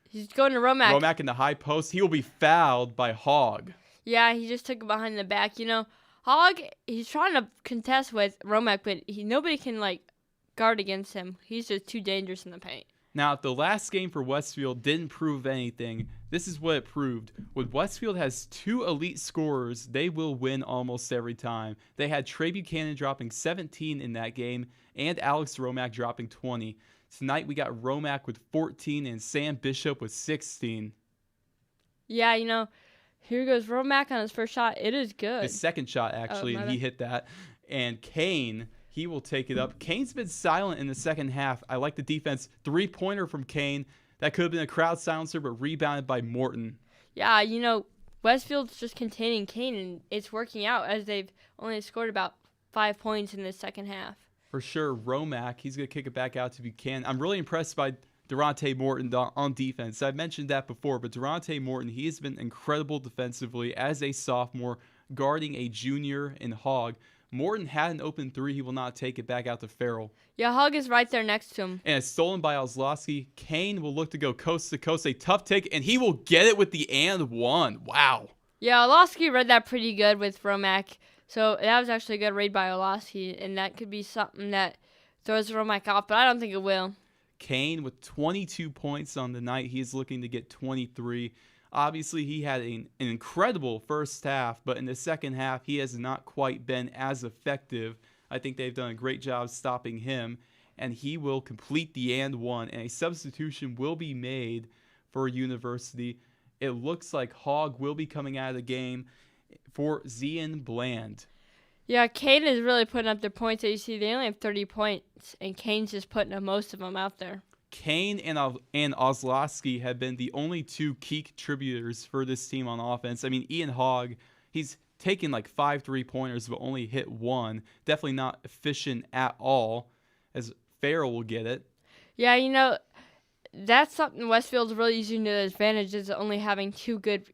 he's going to Romack. Romack in the high post. He will be fouled by Hogg. Yeah, he just took it behind the back. Hogg, he's trying to contest with Romack, but nobody can, guard against him. He's just too dangerous in the paint. Now, if the last game for Westfield didn't prove anything, this is what it proved. When Westfield has 2 elite scorers, they will win almost every time. They had Trey Buchanan dropping 17 in that game and Alex Romack dropping 20. Tonight, we got Romack with 14 and Sam Bishop with 16. Yeah, here goes Romack on his first shot. It is good. His second shot, actually, and he hit that. And Kane, he will take it up. Kane's been silent in the second half. I like the defense. 3-pointer from Kane. That could have been a crowd silencer, but rebounded by Morton. Yeah, Westfield's just containing Kane, and it's working out as they've only scored about 5 points in the second half. For sure, Romack, he's going to kick it back out to Buchanan. I'm really impressed by Durante Morton on defense. I've mentioned that before, but Durante Morton, he has been incredible defensively as a sophomore, guarding a junior in Hogg. Morton had an open three. He will not take it back out to Farrell. Yeah, Hogg is right there next to him. And it's stolen by Ozlowski. Kane will look to go coast to coast. A tough take, and he will get it with the and one. Wow. Yeah, Olowski read that pretty good with Romack. So that was actually a good read by Olowski, and that could be something that throws Romack off, but I don't think it will. Kane with 22 points on the night. He is looking to get 23. Obviously, he had an incredible first half, but in the second half, he has not quite been as effective. I think they've done a great job stopping him, and he will complete the and one, and a substitution will be made for University. It looks like Hogg will be coming out of the game for Zian Bland. Yeah, Kane is really putting up their points. As you see, they only have 30 points, and Kane's just putting most of them out there. Kane and Ozlowski have been the only two key contributors for this team on offense. I mean, Ian Hogg, he's taken like 5 3-pointers but only hit one. Definitely not efficient at all, as Farrell will get it. Yeah, that's something Westfield's really using to their advantage, is only having 2 good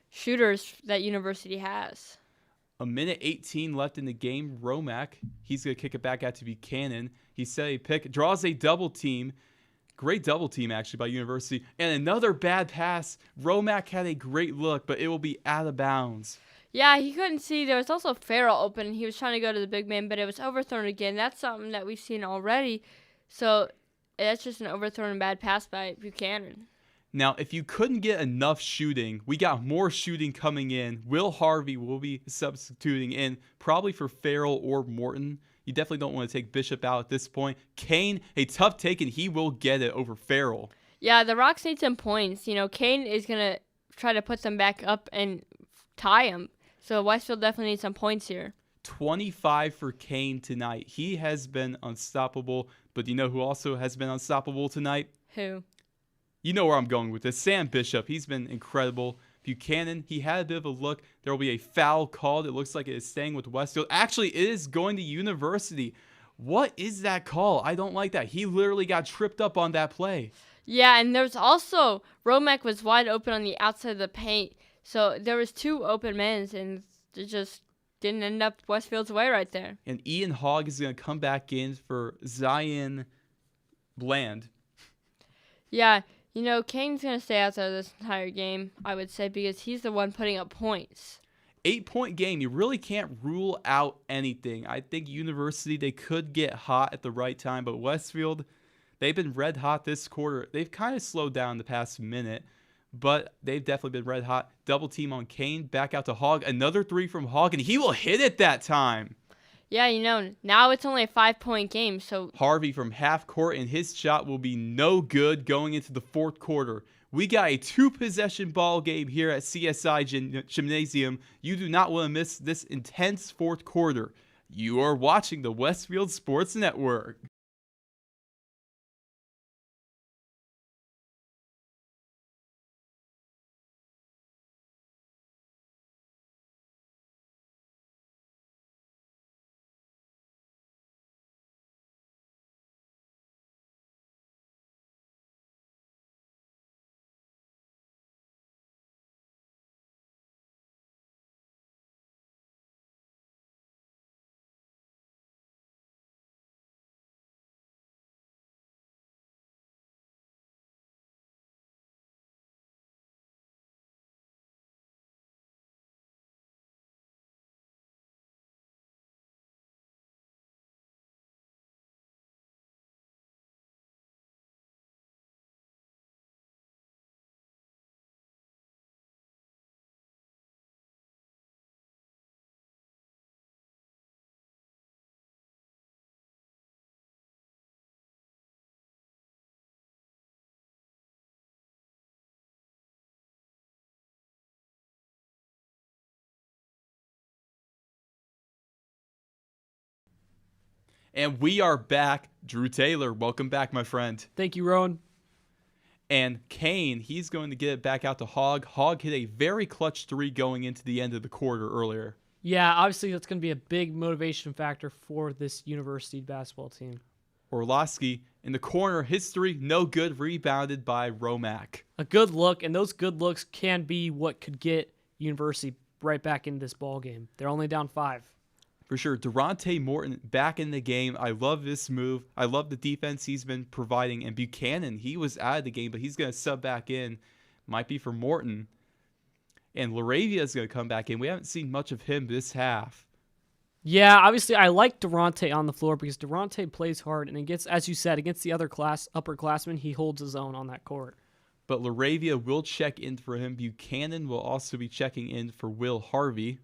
shooters that University has. A minute 18 left in the game. Romack, he's going to kick it back out to Buchanan. He set a pick, draws a double team. Great double team, actually, by University. And another bad pass. Romack had a great look, but it will be out of bounds. Yeah, he couldn't see. There was also Farrell open, and he was trying to go to the big man, but it was overthrown again. That's something that we've seen already. So that's just an overthrown and bad pass by Buchanan. Now, if you couldn't get enough shooting, we got more shooting coming in. Will Harvey will be substituting in, probably for Farrell or Morton. You definitely don't want to take Bishop out at this point. Kane, a tough take, and he will get it over Farrell. Yeah, the Rocks need some points. Kane is going to try to put them back up and tie them. So Westfield definitely needs some points here. 25 for Kane tonight. He has been unstoppable, but you know who also has been unstoppable tonight? Who? You know where I'm going with this. Sam Bishop, he's been incredible. Buchanan, he had a bit of a look. There will be a foul called. It looks like it is staying with Westfield. Actually, it is going to University. What is that call? I don't like that. He literally got tripped up on that play. Yeah, and there's also, Romack was wide open on the outside of the paint. So there was 2 open men, and it just didn't end up Westfield's way right there. And Ian Hogg is going to come back in for Zian Bland. Yeah, Kane's going to stay outside of this entire game, I would say, because he's the one putting up points. 8-point game. You really can't rule out anything. I think University, they could get hot at the right time, but Westfield, they've been red hot this quarter. They've kind of slowed down the past minute, but they've definitely been red hot. Double team on Kane, back out to Hogg. Another 3 from Hogg, and he will hit it that time. Yeah, now it's only a 5-point game, so Harvey from half court, and his shot will be no good going into the fourth quarter. We got a 2-possession ball game here at CSI Gymnasium. You do not want to miss this intense fourth quarter. You are watching the Westfield Sports Network. And we are back. Drew Taylor, welcome back, my friend. Thank you, Rowan. And Kane, he's going to get it back out to Hogg. Hogg hit a very clutch 3 going into the end of the quarter earlier. Yeah, obviously that's going to be a big motivation factor for this University basketball team. Orlowski in the corner, his 3, no good, rebounded by Romack. A good look, and those good looks can be what could get University right back in this ball game. They're only down 5. For sure. Durante Morton back in the game. I love this move. I love the defense he's been providing. And Buchanan, he was out of the game, but he's going to sub back in. Might be for Morton. And Laravia is going to come back in. We haven't seen much of him this half. Yeah, obviously I like Durante on the floor because Durante plays hard and against, as you said, against the other upperclassmen, he holds his own on that court. But Laravia will check in for him. Buchanan will also be checking in for Will Harvey.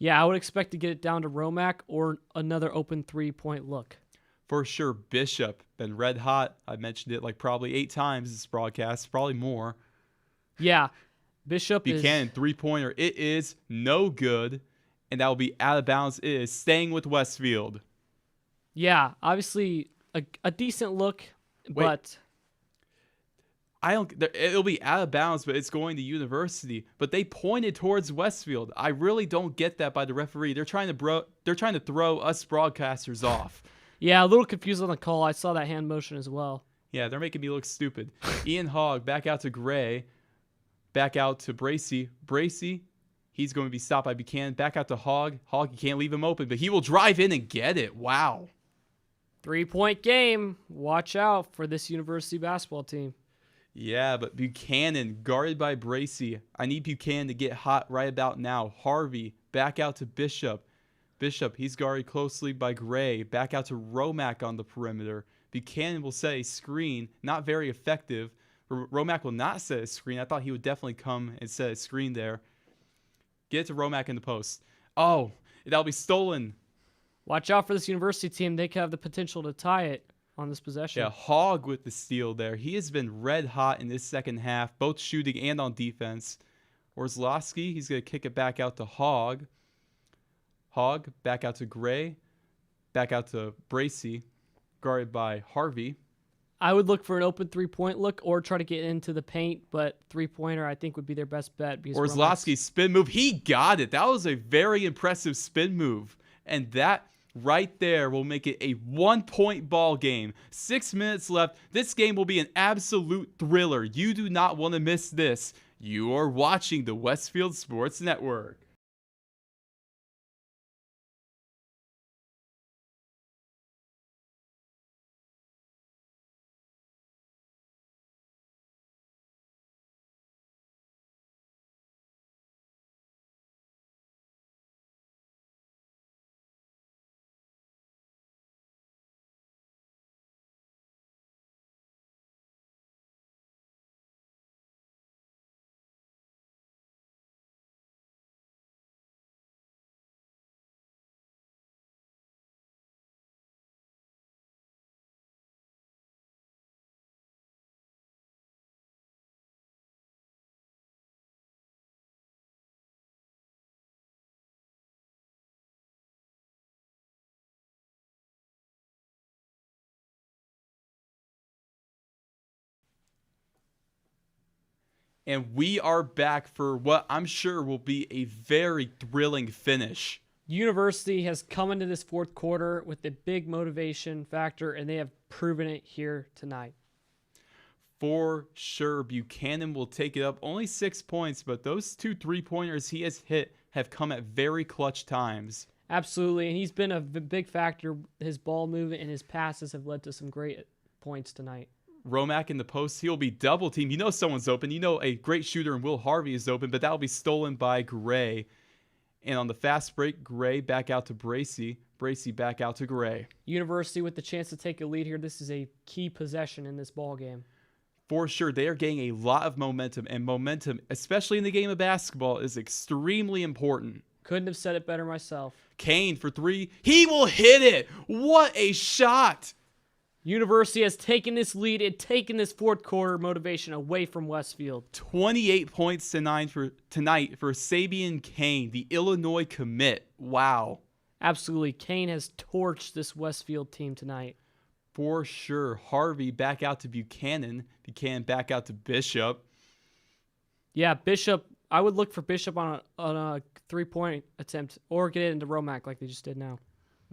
Yeah, I would expect to get it down to Romack or another open 3-point look. For sure, Bishop, been red hot. I mentioned it like probably 8 times this broadcast, probably more. Yeah, Bishop Buchanan, 3-pointer. It is no good, and that will be out of bounds. It is staying with Westfield. Yeah, obviously a decent look, but... It'll be out of bounds, but it's going to University. But they pointed towards Westfield. I really don't get that by the referee. They're trying to throw us broadcasters off. Yeah, a little confused on the call. I saw that hand motion as well. Yeah, they're making me look stupid. Ian Hogg back out to Gray, back out to Bracy. Bracy, he's going to be stopped by Buchanan. Back out to Hogg. Hogg, you can't leave him open, but he will drive in and get it. Wow. 3-point game. Watch out for this University basketball team. Yeah, but Buchanan guarded by Bracy. I need Buchanan to get hot right about now. Harvey back out to Bishop. Bishop, he's guarded closely by Gray. Back out to Romack on the perimeter. Buchanan will set a screen, not very effective. Romack will not set a screen. I thought he would definitely come and set a screen there. Get it to Romack in the post. Oh, that'll be stolen. Watch out for this University team. They could have the potential to tie it on this possession. Yeah, Hogg with the steal there. He has been red hot in this second half, both shooting and on defense. Orslowski, he's going to kick it back out to Hogg. Hogg back out to Gray. Back out to Bracy, guarded by Harvey. I would look for an open 3-point look or try to get into the paint, but 3-pointer I think would be their best bet. Orslowski's spin move, he got it. That was a very impressive spin move. And that right there will make it a 1-point ball game. 6 minutes left. This game will be an absolute thriller. You do not want to miss this. You are watching the Westfield Sports Network. And we are back for what I'm sure will be a very thrilling finish. University has come into this fourth quarter with a big motivation factor, and they have proven it here tonight. For sure, Buchanan will take it up. Only 6 points, but those 2 3-pointers he has hit have come at very clutch times. Absolutely, and he's been a big factor. His ball movement and his passes have led to some great points tonight. Romack in the post, he'll be double teamed. You know someone's open. You know a great shooter in Will Harvey is open, but that'll be stolen by Gray. And on the fast break, Gray back out to Bracy. Bracy back out to Gray. University with the chance to take a lead here. This is a key possession in this ball game. For sure, they are getting a lot of momentum, and momentum, especially in the game of basketball, is extremely important. Couldn't have said it better myself. Kane for 3. He will hit it. What a shot. University has taken this lead and taken this fourth quarter motivation away from Westfield. 28 points tonight for Sabian Kane, the Illinois commit. Wow. Absolutely. Kane has torched this Westfield team tonight. For sure. Harvey back out to Buchanan. Buchanan back out to Bishop. Yeah, Bishop. I would look for Bishop on a 3-point attempt or get it into Romack like they just did now.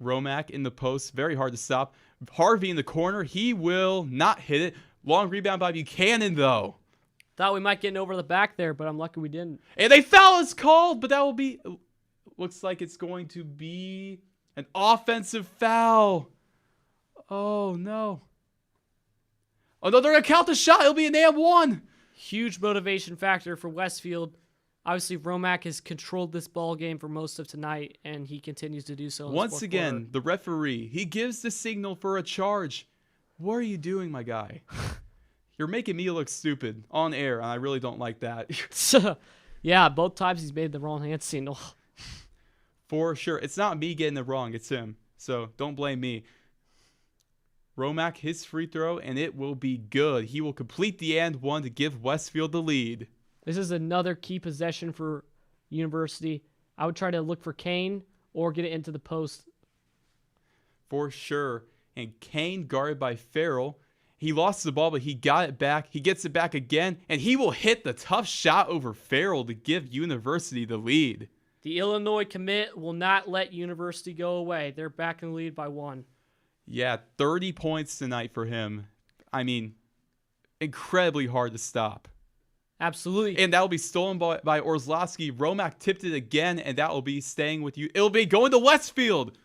Romack in the post. Very hard to stop. Harvey in the corner. He will not hit it. Long rebound by Buchanan, though. Thought we might get an over the back there, but I'm lucky we didn't. And a foul is called, but that will be... Looks like it's going to be An offensive foul. Oh, no. Oh, no, they're going to count the shot. It'll be an and one. Huge motivation factor for Westfield. Obviously, Romack has controlled this ball game for most of tonight, and he continues to do so. Once again, the referee, he gives the signal for a charge. What are you doing, my guy? You're making me look stupid on air, and I really don't like that. Yeah, both times he's made the wrong hand signal. For sure. It's not me getting it wrong. It's him. So don't blame me. Romack, his free throw, and it will be good. He will complete the and one to give Westfield the lead. This is another key possession for University. I would try to look for Kane or get it into the post. For sure. And Kane, guarded by Farrell. He lost the ball, but he got it back. He gets it back again, and he will hit the tough shot over Farrell to give University the lead. The Illinois commit will not let University go away. They're back in the lead by 1. Yeah, 30 points tonight for him. I mean, incredibly hard to stop. Absolutely. And that will be stolen by Orslowski. Romack tipped it again, and that will be staying with you. It'll be going to Westfield.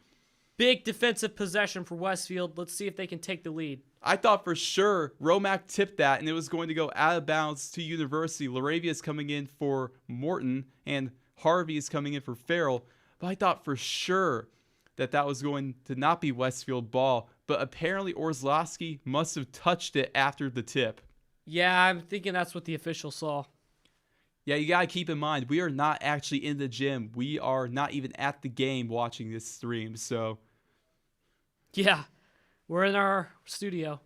Big defensive possession for Westfield. Let's see if they can take the lead. I thought for sure Romack tipped that, and it was going to go out of bounds to University. Laravia is coming in for Morton, and Harvey is coming in for Farrell. But I thought for sure that was going to not be Westfield ball. But apparently Orslowski must have touched it after the tip. Yeah, I'm thinking that's what the official saw. Yeah, you got to keep in mind, we are not actually in the gym. We are not even at the game watching this stream. So, yeah, we're in our studio.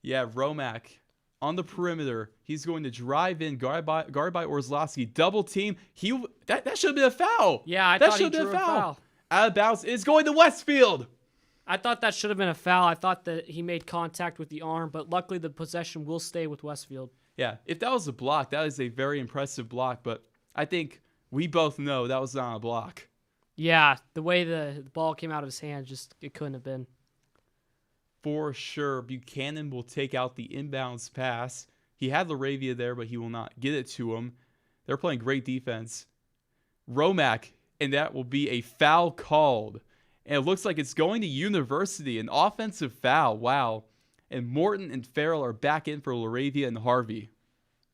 Yeah, Romack on the perimeter. He's going to drive in, guarded by Orslowski. Double team. That should have been a foul. Yeah, I that thought he should have drew been a foul. Out of bounds is going to Westfield. I thought that should have been a foul. I thought that he made contact with the arm, but luckily the possession will stay with Westfield. Yeah, if that was a block, that is a very impressive block, but I think we both know that was not a block. Yeah, the way the ball came out of his hand, it couldn't have been. For sure, Buchanan will take out the inbounds pass. He had Laravia there, but he will not get it to him. They're playing great defense. Romack, and that will be a foul called. And it looks like it's going to University, an offensive foul. Wow. And Morton and Farrell are back in for Laravia and Harvey.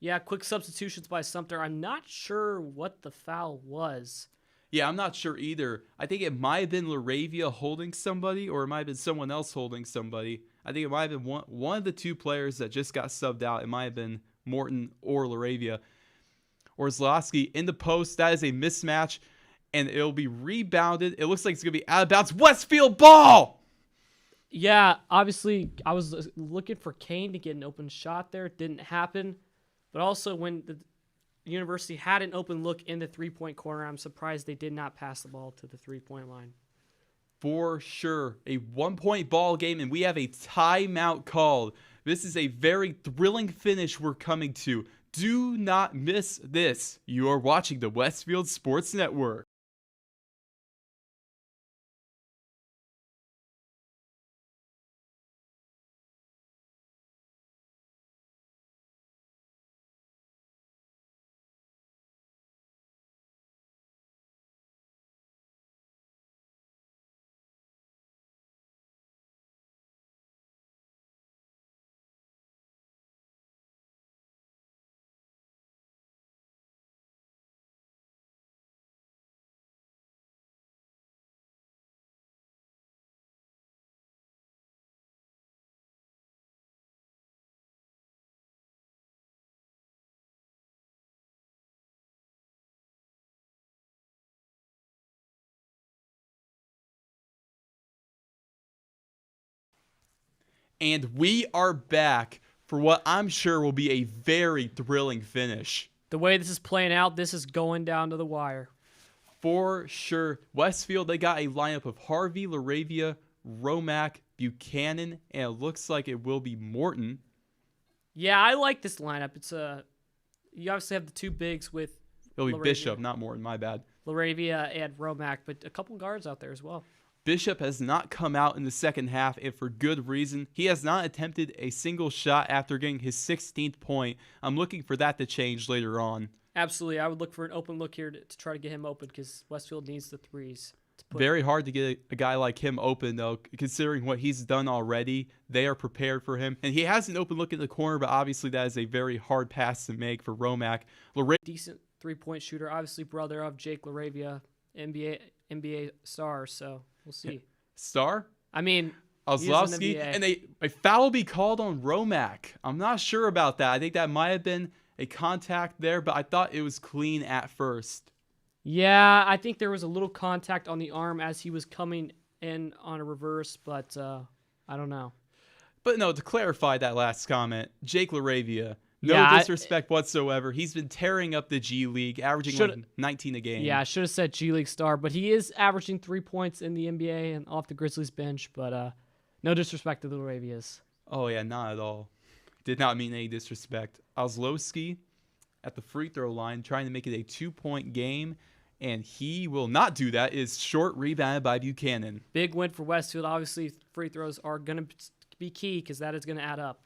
Yeah, quick substitutions by Sumter. I'm not sure what the foul was. Yeah, I'm not sure either. I think it might have been Laravia holding somebody, or it might have been someone else holding somebody. I think it might have been one of the two players that just got subbed out. It might have been Morton or Laravia. Orslowski in the post. That is a mismatch, and it'll be rebounded. It looks like it's going to be out of bounds. Westfield ball! Yeah, obviously, I was looking for Kane to get an open shot there. It didn't happen. But also, when the University had an open look in the three-point corner, I'm surprised they did not pass the ball to the three-point line. For sure. A 1-point ball game, and we have a timeout called. This is a very thrilling finish we're coming to. Do not miss this. You are watching the Westfield Sports Network. And we are back for what I'm sure will be a very thrilling finish. The way this is playing out, this is going down to the wire. For sure. Westfield, they got a lineup of Harvey, Laravia, Romack, Buchanan, and it looks like it will be Morton. Yeah, I like this lineup. You obviously have the two bigs with It'll be Laravia. Bishop, not Morton, my bad. Laravia and Romack, but a couple guards out there as well. Bishop has not come out in the second half, and for good reason. He has not attempted a single shot after getting his 16th point. I'm looking for that to change later on. Absolutely. I would look for an open look here to try to get him open because Westfield needs the threes to put. Very hard to get a guy like him open, though, considering what he's done already. They are prepared for him. And he has an open look in the corner, but obviously that is a very hard pass to make for Romac. Decent three-point shooter, obviously brother of Jake LaRavia, NBA star, so we'll see. Star? I mean, Ozlovsky, and a foul will be called on Romac. I'm not sure about that. I think that might have been a contact there, but I thought it was clean at first. Yeah, I think there was a little contact on the arm as he was coming in on a reverse, but I don't know. But no, to clarify that last comment, Jake LaRavia, no disrespect whatsoever. He's been tearing up the G League, averaging like 19 a game. Yeah, I should have said G League star, but he is averaging 3 points in the NBA and off the Grizzlies bench, but no disrespect to the LaRavias. Oh, yeah, not at all. Did not mean any disrespect. Ozlovsky at the free throw line, trying to make it a 2-point game, and he will not do that. It is short rebounded by Buchanan. Big win for Westfield. Obviously, free throws are going to be key because that is going to add up.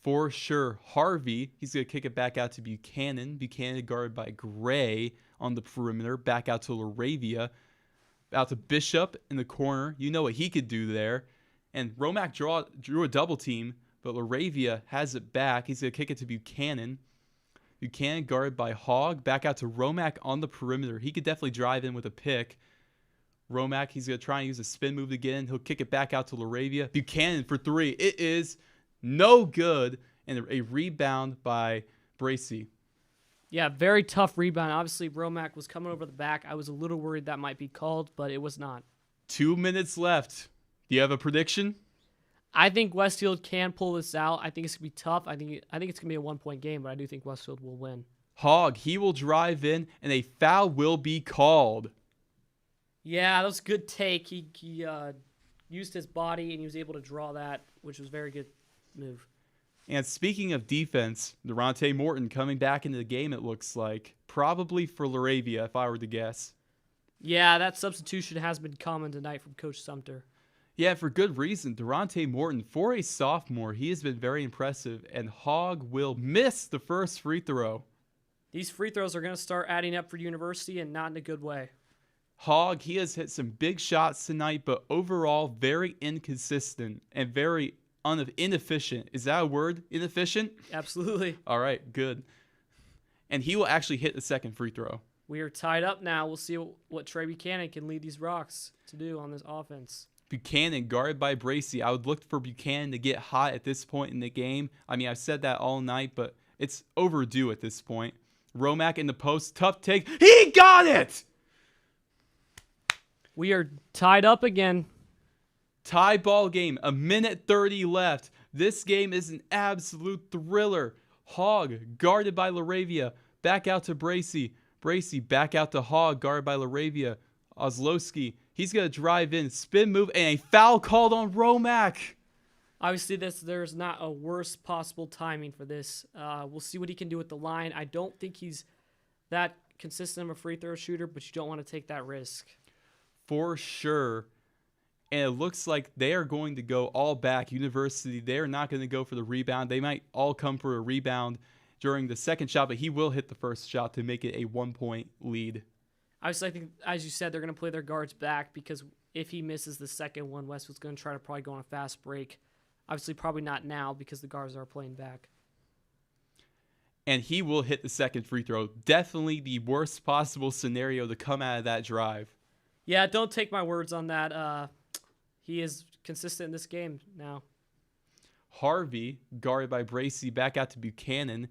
For sure. Harvey, he's going to kick it back out to Buchanan. Buchanan guarded by Gray on the perimeter. Back out to LaRavia. Out to Bishop in the corner. You know what he could do there. And Romac drew a double team, but LaRavia has it back. He's going to kick it to Buchanan. Buchanan guarded by Hogg. Back out to Romac on the perimeter. He could definitely drive in with a pick. Romac, he's going to try and use a spin move again. He'll kick it back out to LaRavia. Buchanan for three. It is no good. And a rebound by Bracey. Yeah, very tough rebound. Obviously, Romac was coming over the back. I was a little worried that might be called, but it was not. 2 minutes left. Do you have a prediction? I think Westfield can pull this out. I think it's going to be tough. I think it's going to be a 1-point game, but I do think Westfield will win. Hogg, he will drive in, and a foul will be called. Yeah, that was a good take. He used his body, and he was able to draw that, which was a very good move. And speaking of defense, Durante Morton coming back into the game, it looks like. Probably for LaRavia, if I were to guess. Yeah, that substitution has been common tonight from Coach Sumter. Yeah, for good reason. Durante Morton, for a sophomore, he has been very impressive, and Hogg will miss the first free throw. These free throws are going to start adding up for University, and not in a good way. Hogg, he has hit some big shots tonight, but overall very inconsistent and very inefficient. Is that a word? Inefficient? Absolutely. All right, good. And he will actually hit the second free throw. We are tied up now. We'll see what Trey Buchanan can lead these Rocks to do on this offense. Buchanan guarded by Bracey. I would look for Buchanan to get hot at this point in the game. I mean, I've said that all night, but it's overdue at this point. Romac in the post. Tough take. He got it! We are tied up again. Tie ball game. 1:30 left. This game is an absolute thriller. Hogg guarded by LaRavia. Back out to Bracey. Bracey back out to Hogg guarded by LaRavia. Ozlovsky. He's going to drive in, spin move, and a foul called on Romac. Obviously, there's not a worse possible timing for this. We'll see what he can do with the line. I don't think he's that consistent of a free throw shooter, but you don't want to take that risk. For sure. And it looks like they are going to go all back. University, they're not going to go for the rebound. They might all come for a rebound during the second shot, but he will hit the first shot to make it a 1-point lead. Obviously, I think, as you said, they're going to play their guards back because if he misses the second one, Westwood's going to try to probably go on a fast break. Obviously, probably not now because the guards are playing back. And he will hit the second free throw. Definitely the worst possible scenario to come out of that drive. Yeah, don't take my words on that. He is consistent in this game now. Harvey, guarded by Bracey, back out to Buchanan.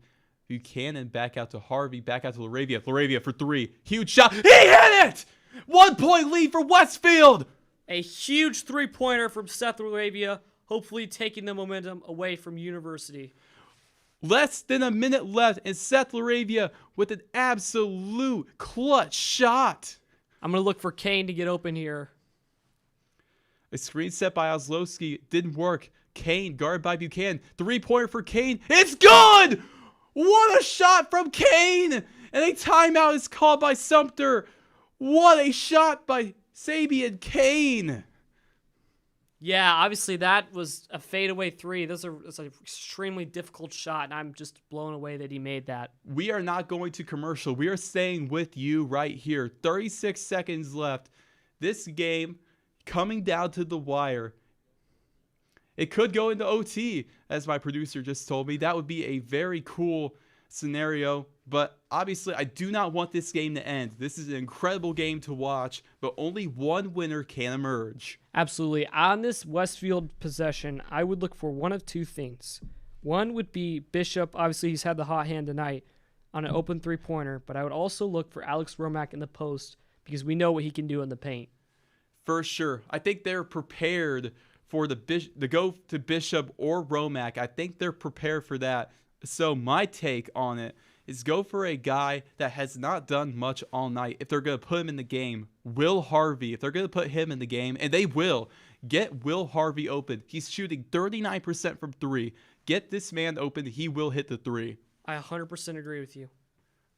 Buchanan back out to Harvey, back out to LaRavia. LaRavia for three. Huge shot. He hit it! 1-point lead for Westfield. A huge three-pointer from Seth LaRavia, hopefully taking the momentum away from University. Less than a minute left, and Seth LaRavia with an absolute clutch shot. I'm going to look for Kane to get open here. A screen set by Ozlovsky didn't work. Kane, guarded by Buchanan. 3-pointer for Kane. It's good! What a shot from Kane! And a timeout is called by Sumter. What a shot by Sabian Kane. Yeah, obviously that was a fadeaway three. It's an extremely difficult shot, and I'm just blown away that he made that. We are not going to commercial. We are staying with you right here. 36 seconds left. This game coming down to the wire. It could go into OT, as my producer just told me. That would be a very cool scenario. But obviously, I do not want this game to end. This is an incredible game to watch, but only one winner can emerge. Absolutely. On this Westfield possession, I would look for one of two things. One would be Bishop. Obviously, he's had the hot hand tonight on an open three-pointer, but I would also look for Alex Romack in the post because we know what he can do in the paint. For sure. I think they're prepared for the go to Bishop or Romack. I think they're prepared for that. So my take on it is go for a guy that has not done much all night. If they're going to put him in the game, Will Harvey, if they're going to put him in the game, and they will, get Will Harvey open. He's shooting 39% from three. Get this man open. He will hit the three. I 100% agree with you.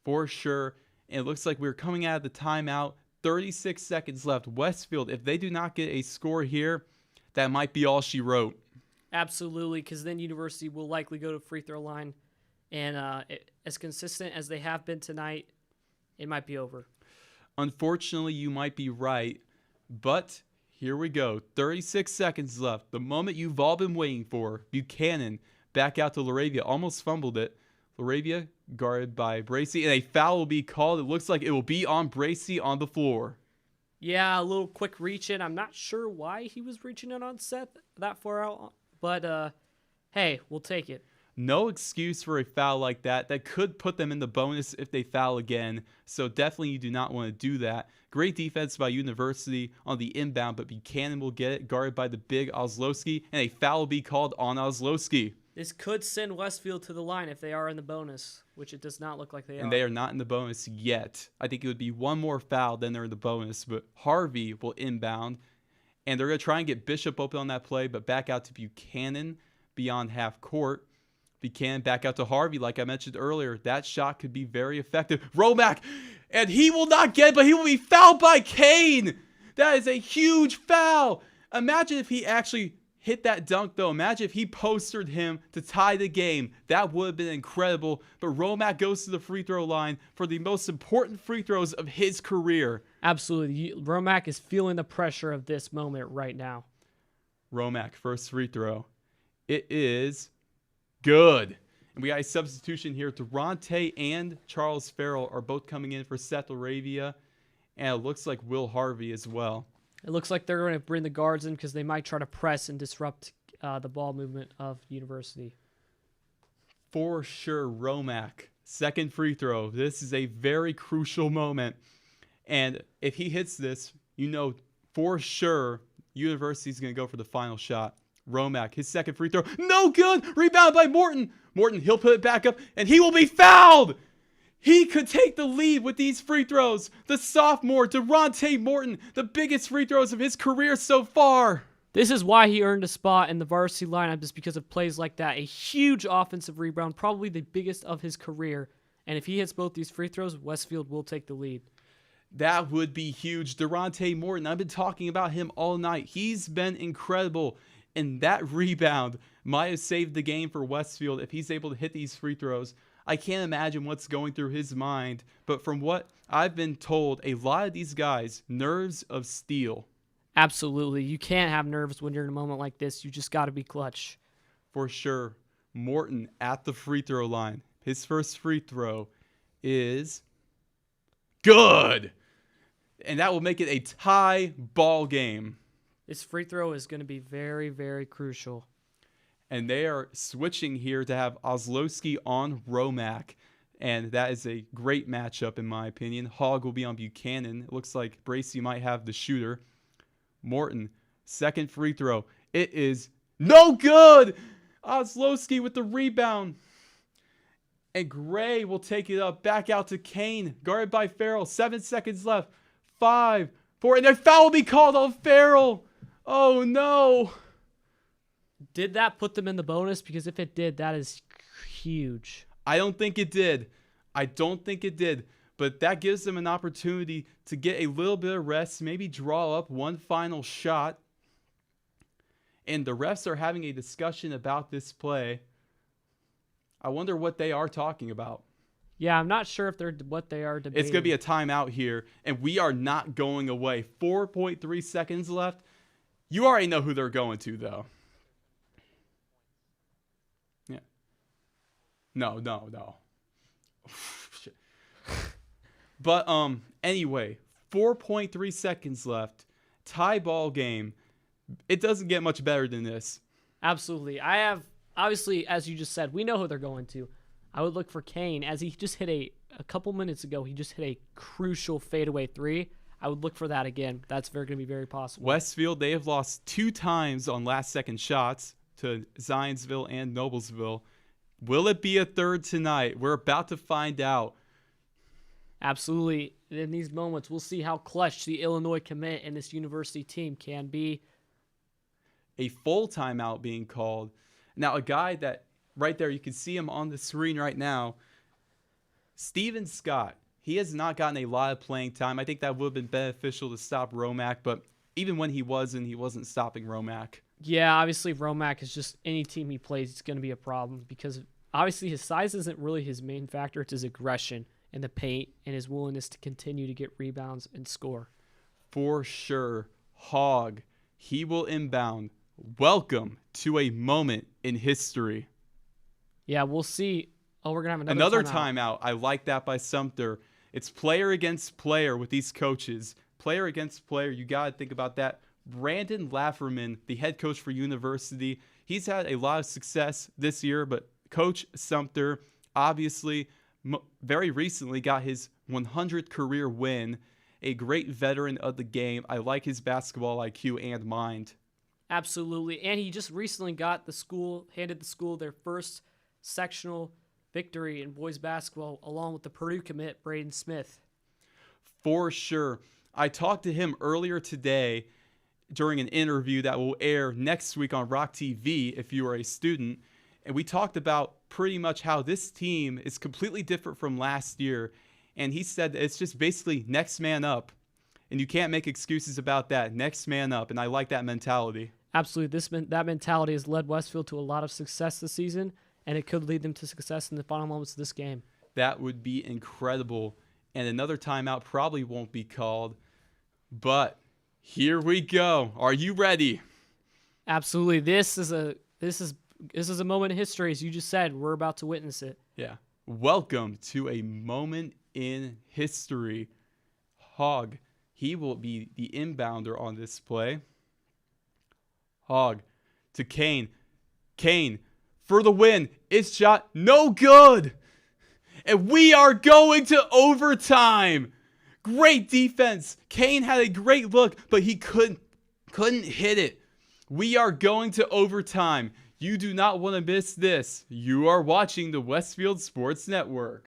For sure. And it looks like we're coming out of the timeout. 36 seconds left. Westfield, if they do not get a score here, that might be all she wrote. Absolutely, because then University will likely go to free throw line. And as consistent as they have been tonight, it might be over. Unfortunately, you might be right. But here we go. 36 seconds left. The moment you've all been waiting for. Buchanan back out to Laravia. Almost fumbled it. Laravia guarded by Bracey. And a foul will be called. It looks like it will be on Bracey on the floor. Yeah, a little quick reach in. I'm not sure why he was reaching in on Seth that far out. But, hey, we'll take it. No excuse for a foul like that. That could put them in the bonus if they foul again. So definitely you do not want to do that. Great defense by University on the inbound, but Buchanan will get it, guarded by the big Ozlowski, and a foul will be called on Ozlowski. This could send Westfield to the line if they are in the bonus, which it does not look like they are. And they are not in the bonus yet. I think it would be one more foul, then they're in the bonus. But Harvey will inbound, and they're going to try and get Bishop open on that play, but back out to Buchanan beyond half court. Buchanan back out to Harvey, like I mentioned earlier. That shot could be very effective. Romack, and he will not get it, but he will be fouled by Kane. That is a huge foul. Imagine if he actually hit that dunk, though. Imagine if he postered him to tie the game. That would have been incredible. But Romack goes to the free throw line for the most important free throws of his career. Absolutely. Romack is feeling the pressure of this moment right now. Romack, first free throw. It is good. And we got a substitution here. Durante and Charles Farrell are both coming in for Seth Laravia. And it looks like Will Harvey as well. It looks like they're going to bring the guards in because they might try to press and disrupt the ball movement of University. For sure, Romack. Second free throw. This is a very crucial moment. And if he hits this, you know for sure University's going to go for the final shot. Romack, his second free throw. No good. Rebound by Morton. Morton, he'll put it back up, and he will be fouled. He could take the lead with these free throws. The sophomore, Durante Morton, the biggest free throws of his career so far. This is why he earned a spot in the varsity lineup, is because of plays like that. A huge offensive rebound, probably the biggest of his career. And if he hits both these free throws, Westfield will take the lead. That would be huge. Durante Morton, I've been talking about him all night. He's been incredible. And that rebound might have saved the game for Westfield if he's able to hit these free throws. I can't imagine what's going through his mind, but from what I've been told, a lot of these guys, nerves of steel. Absolutely. You can't have nerves when you're in a moment like this. You just got to be clutch. For sure. Morton at the free throw line. His first free throw is good. And that will make it a tie ball game. This free throw is going to be very, very crucial. And they are switching here to have Ozlowski on Romack. And that is a great matchup, in my opinion. Hogg will be on Buchanan. It looks like Bracey might have the shooter. Morton, second free throw. It is no good. Ozlowski with the rebound. And Gray will take it up. Back out to Kane. Guarded by Farrell. 7 seconds left. 5, 4. And a foul will be called on Farrell. Oh, no. Did that put them in the bonus? Because if it did, that is huge. I don't think it did. But that gives them an opportunity to get a little bit of rest, maybe draw up one final shot. And the refs are having a discussion about this play. I wonder what they are talking about. Yeah, I'm not sure if they're what they are debating. It's going to be a timeout here, and we are not going away. 4.3 seconds left. You already know who they're going to, though. Yeah. No. Shit. But anyway, 4.3 seconds left. Tie ball game. It doesn't get much better than this. Absolutely. I have, obviously, as you just said, we know who they're going to. I would look for Kane, as he just hit a couple minutes ago, he just hit a crucial fadeaway three. I would look for that again. That's going to be very possible. Westfield, they have lost 2 times on last-second shots to Zionsville and Noblesville. Will it be a third tonight? We're about to find out. Absolutely. In these moments, we'll see how clutch the Illinois commit and this university team can be. A full timeout being called. Now, a guy that right there, you can see him on the screen right now, Steven Scott. He has not gotten a lot of playing time. I think that would have been beneficial to stop Romack, but even when he wasn't stopping Romack. Yeah, obviously Romack is just any team he plays, it's going to be a problem because obviously his size isn't really his main factor. It's his aggression in the paint and his willingness to continue to get rebounds and score. For sure. Hogg, he will inbound. Welcome to a moment in history. Yeah, we'll see. Oh, we're going to have Another timeout. I like that by Sumter. It's player against player with these coaches. Player against player. You got to think about that. Brandon Lafferman, the head coach for University, he's had a lot of success this year, but Coach Sumter obviously very recently got his 100th career win. A great veteran of the game. I like his basketball IQ and mind. Absolutely. And he just recently handed the school their first sectional victory in boys basketball, along with the Purdue commit, Braden Smith. For sure. I talked to him earlier today during an interview that will air next week on Rock TV if you are a student. And we talked about pretty much how this team is completely different from last year. And he said that it's just basically next man up. And you can't make excuses about that. Next man up. And I like that mentality. Absolutely. That mentality has led Westfield to a lot of success this season, and it could lead them to success in the final moments of this game. That would be incredible. And another timeout probably won't be called. But here we go. Are you ready? Absolutely. This is a moment in history, as you just said. We're about to witness it. Yeah. Welcome to a moment in history. Hogg, he will be the inbounder on this play. Hogg to Kane. Kane for the win. It's shot no good. And we are going to overtime. Great defense. Kane had a great look, but he couldn't hit it. We are going to overtime. You do not want to miss this. You are watching the Westfield Sports Network.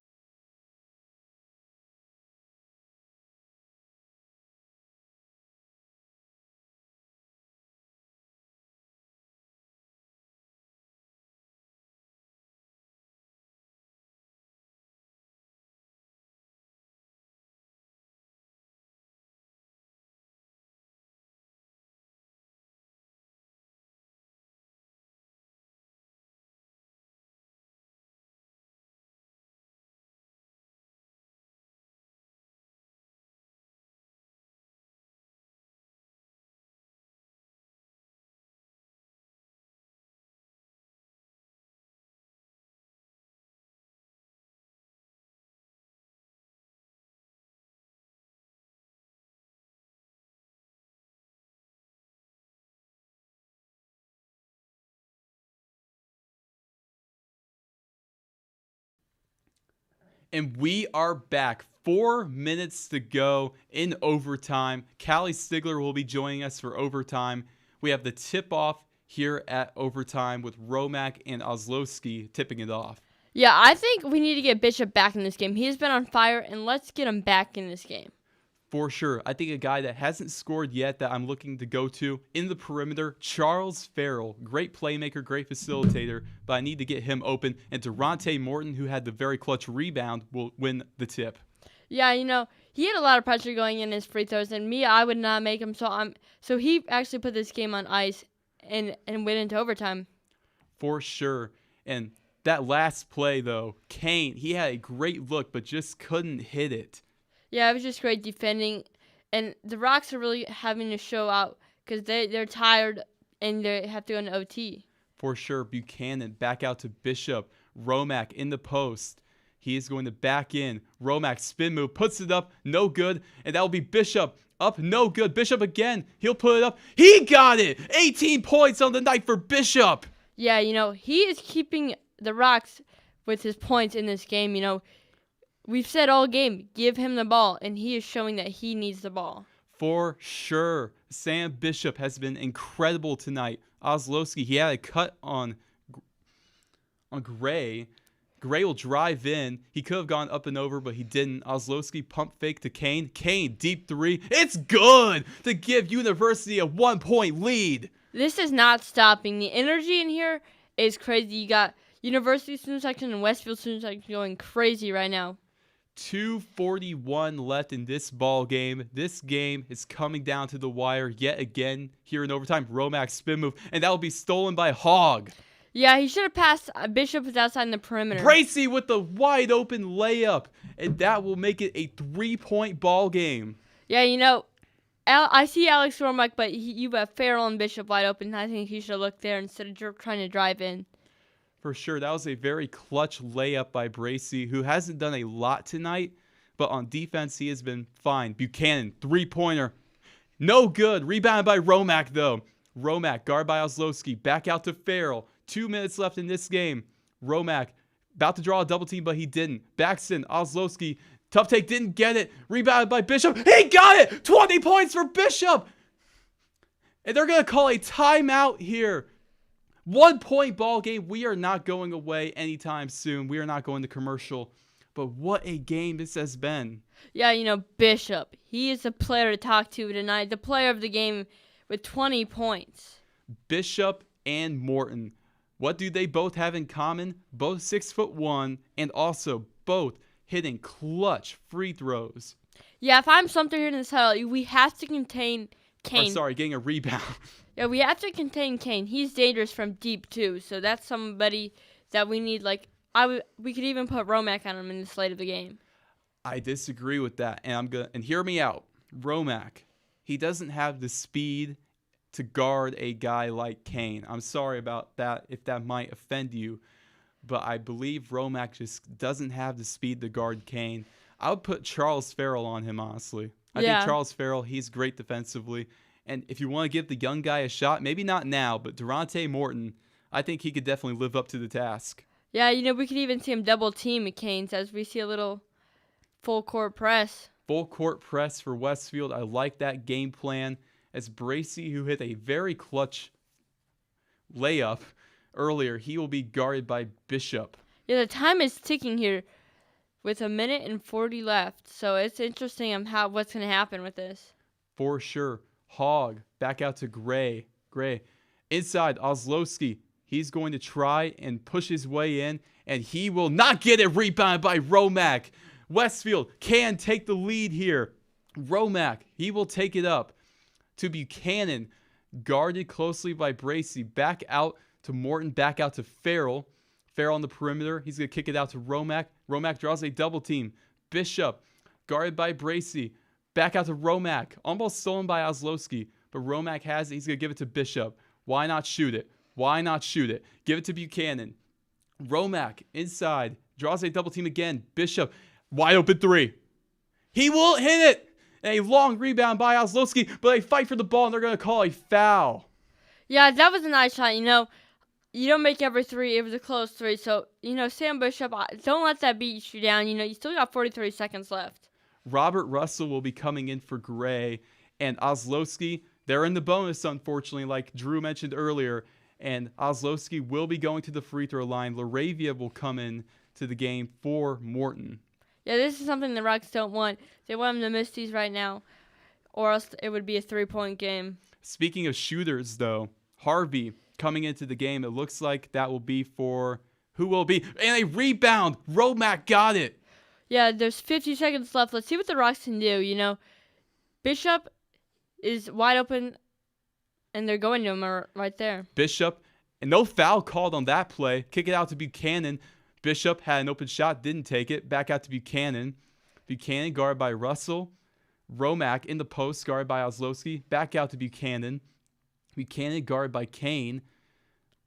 And we are back. 4 minutes to go in overtime. Callie Stigler will be joining us for overtime. We have the tip-off here at overtime with Romack and Oslowski tipping it off. Yeah, I think we need to get Bishop back in this game. He's been on fire, and let's get him back in this game. For sure. I think a guy that hasn't scored yet that I'm looking to go to in the perimeter, Charles Farrell. Great playmaker, great facilitator, but I need to get him open. And Durante Morton, who had the very clutch rebound, will win the tip. Yeah, he had a lot of pressure going in his free throws, and I would not make him. So he actually put this game on ice and went into overtime. For sure. And That last play, though, Kane, he had a great look, but just couldn't hit it. Yeah, it was just great defending. And the Rocks are really having to show out because they're tired and they have to go into OT. For sure, Buchanan back out to Bishop. Romack in the post. He is going to back in. Romack spin move, puts it up, no good. And that will be Bishop. Up, no good. Bishop again. He'll put it up. He got it! 18 points on the night for Bishop. Yeah, he is keeping the Rocks with his points in this game. We've said all game, give him the ball, and he is showing that he needs the ball. For sure. Sam Bishop has been incredible tonight. Oslowski, he had a cut on Gray. Gray will drive in. He could have gone up and over, but he didn't. Oslowski pump fake to Kane. Kane, deep three. It's good to give University a 1-point lead. This is not stopping. The energy in here is crazy. You got University student section and Westfield student section going crazy right now. 2:41 left in this ball game. This game is coming down to the wire yet again here in overtime. Romack spin move, and that will be stolen by Hogg. Yeah, he should have passed. Bishop was outside in the perimeter. Bracey with the wide open layup, and that will make it a 3-point ball game. Yeah, I see Alex Romack, but you have Farrell and Bishop wide open. I think he should have looked there instead of trying to drive in. For sure, that was a very clutch layup by Bracey, who hasn't done a lot tonight, but on defense, he has been fine. Buchanan, three-pointer. No good. Rebounded by Romack, though. Romack, guard by Oslowski. Back out to Farrell. 2 minutes left in this game. Romack, about to draw a double team, but he didn't. Backs in. Oslowski, tough take, didn't get it. Rebounded by Bishop. He got it! 20 points for Bishop! And they're going to call a timeout here. 1-point ball game. We are not going away anytime soon. We are not going to commercial. But what a game this has been. Yeah, Bishop. He is the player to talk to tonight. The player of the game with 20 points. Bishop and Morton. What do they both have in common? Both 6'1", and also both hitting clutch free throws. Yeah, if I'm Sumter here in this huddle, we have to contain Kane. Getting a rebound. Yeah, we have to contain Kane. He's dangerous from deep too, so that's somebody that we need. We could even put Romack on him in the slate of the game. I disagree with that, and hear me out. Romack, he doesn't have the speed to guard a guy like Kane. I'm sorry about that if that might offend you, but I believe Romack just doesn't have the speed to guard Kane. I would put Charles Farrell on him, honestly. I think Charles Farrell, he's great defensively. And if you want to give the young guy a shot, maybe not now, but Durante Morton, I think he could definitely live up to the task. Yeah, we could even see him double team Kane as we see a little full court press. Full court press for Westfield. I like that game plan. As Bracey, who hit a very clutch layup earlier, he will be guarded by Bishop. Yeah, the time is ticking here with 1:40 left. So it's interesting on what's going to happen with this. For sure. Hogg back out to Gray. Gray inside Oslowski. He's going to try and push his way in, and he will not get it. Rebounded by Romack. Westfield can take the lead here. Romack, he will take it up to Buchanan, guarded closely by Bracey. Back out to Morton, back out to Farrell. Farrell on the perimeter. He's going to kick it out to Romack. Romack draws a double team. Bishop, guarded by Bracey. Back out to Romack. Almost stolen by Oslowski, but Romack has it. He's going to give it to Bishop. Why not shoot it? Why not shoot it? Give it to Buchanan. Romack inside. Draws a double team again. Bishop, wide open three. He won't hit it. A long rebound by Oslowski, but they fight for the ball, and they're going to call a foul. Yeah, that was a nice shot. You don't make every three. It was a close three. So, Sam Bishop, don't let that beat you down. You still got 43 seconds left. Robert Russell will be coming in for Gray, and Oslowski, they're in the bonus, unfortunately, like Drew mentioned earlier, and Oslowski will be going to the free throw line. Laravia will come in to the game for Morton. Yeah, this is something the Rocks don't want. They want them to miss these right now, or else it would be a 3-point game. Speaking of shooters, though, Harvey coming into the game. It looks like that will be for who will be? And a rebound. Romack got it. Yeah, there's 50 seconds left. Let's see what the Rocks can do, Bishop is wide open, and they're going to him right there. Bishop And no foul called on that play. Kick it out to Buchanan. Bishop had an open shot, didn't take it. Back out to Buchanan. Buchanan guarded by Russell. Romack in the post, guarded by Oslowski. Back out to Buchanan. Buchanan guarded by Kane.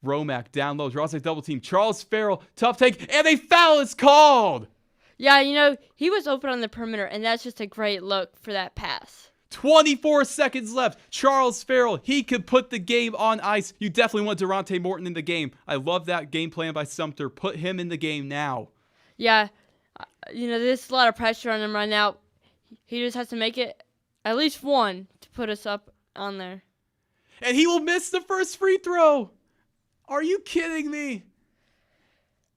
Romack down low. Draws a double team. Charles Farrell, tough take, and a foul is called. Yeah, he was open on the perimeter, and that's just a great look for that pass. 24 seconds left. Charles Farrell, he could put the game on ice. You definitely want Durante Morton in the game. I love that game plan by Sumter. Put him in the game now. Yeah, there's a lot of pressure on him right now. He just has to make it at least one to put us up on there. And he will miss the first free throw. Are you kidding me?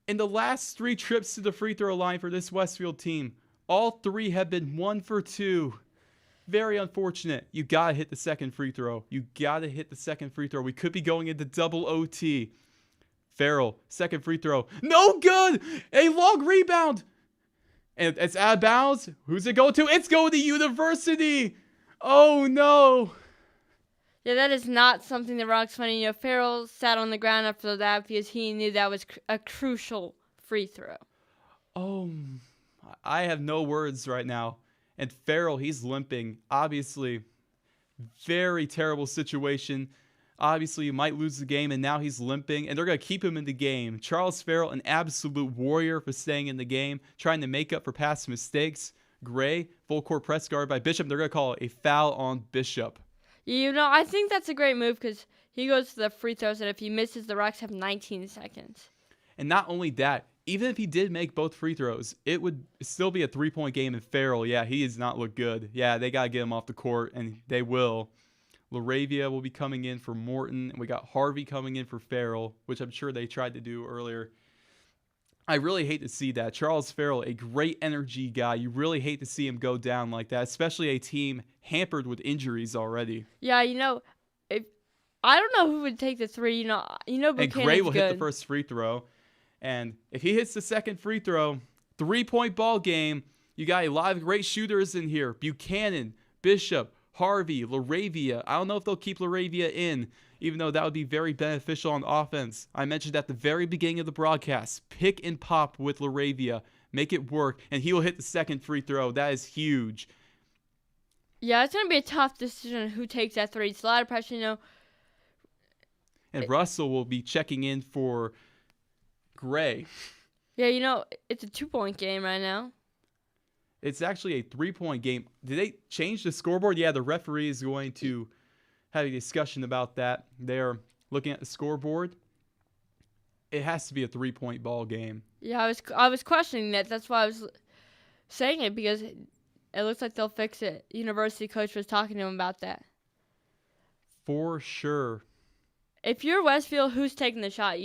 In the last 3 trips to the free throw line for this Westfield team, all 3 have been 1 for 2. Very unfortunate. You got to hit the second free throw. You got to hit the second free throw. We could be going into double OT. Farrell, second free throw. No good. A long rebound. And it's out of bounds. Who's it going to? It's going to University. Oh, no. Yeah, that is not something that Rock's funny. Farrell sat on the ground after that because he knew that was a crucial free throw. Oh, I have no words right now. And Farrell, he's limping. Obviously, very terrible situation. Obviously, you might lose the game, and now he's limping, and they're going to keep him in the game. Charles Farrell, an absolute warrior for staying in the game, trying to make up for past mistakes. Gray, full court press guard by Bishop. They're going to call it a foul on Bishop. I think that's a great move because he goes to the free throws, and if he misses, the Rocks have 19 seconds. And not only that, even if he did make both free throws, it would still be a 3-point game. And Farrell, yeah, he does not look good. Yeah, they got to get him off the court, and they will. LaRavia will be coming in for Morton. And we got Harvey coming in for Farrell, which I'm sure they tried to do earlier. I really hate to see that. Charles Farrell, a great energy guy. You really hate to see him go down like that, especially a team hampered with injuries already. Yeah, if I don't know who would take the 3. Buchanan's and Gray will good. hit the first free throw. And if he hits the second free throw, 3-point ball game. You got a lot of great shooters in here. Buchanan, Bishop, Harvey, LaRavia. I don't know if they'll keep LaRavia in, even though that would be very beneficial on offense. I mentioned at the very beginning of the broadcast, pick and pop with LaRavia. Make it work, and he will hit the second free throw. That is huge. Yeah, it's going to be a tough decision who takes that 3. It's a lot of pressure, And Russell will be checking in for Gray. Yeah, it's a 2-point game right now. It's actually a 3-point game. Did they change the scoreboard? Yeah, the referee is going to have a discussion about that. They're looking at the scoreboard. It has to be a 3-point ball game. Yeah, I was questioning that. That's why I was saying it, because it looks like they'll fix it. University coach was talking to him about that. For sure. If you're Westfield, who's taking the shot?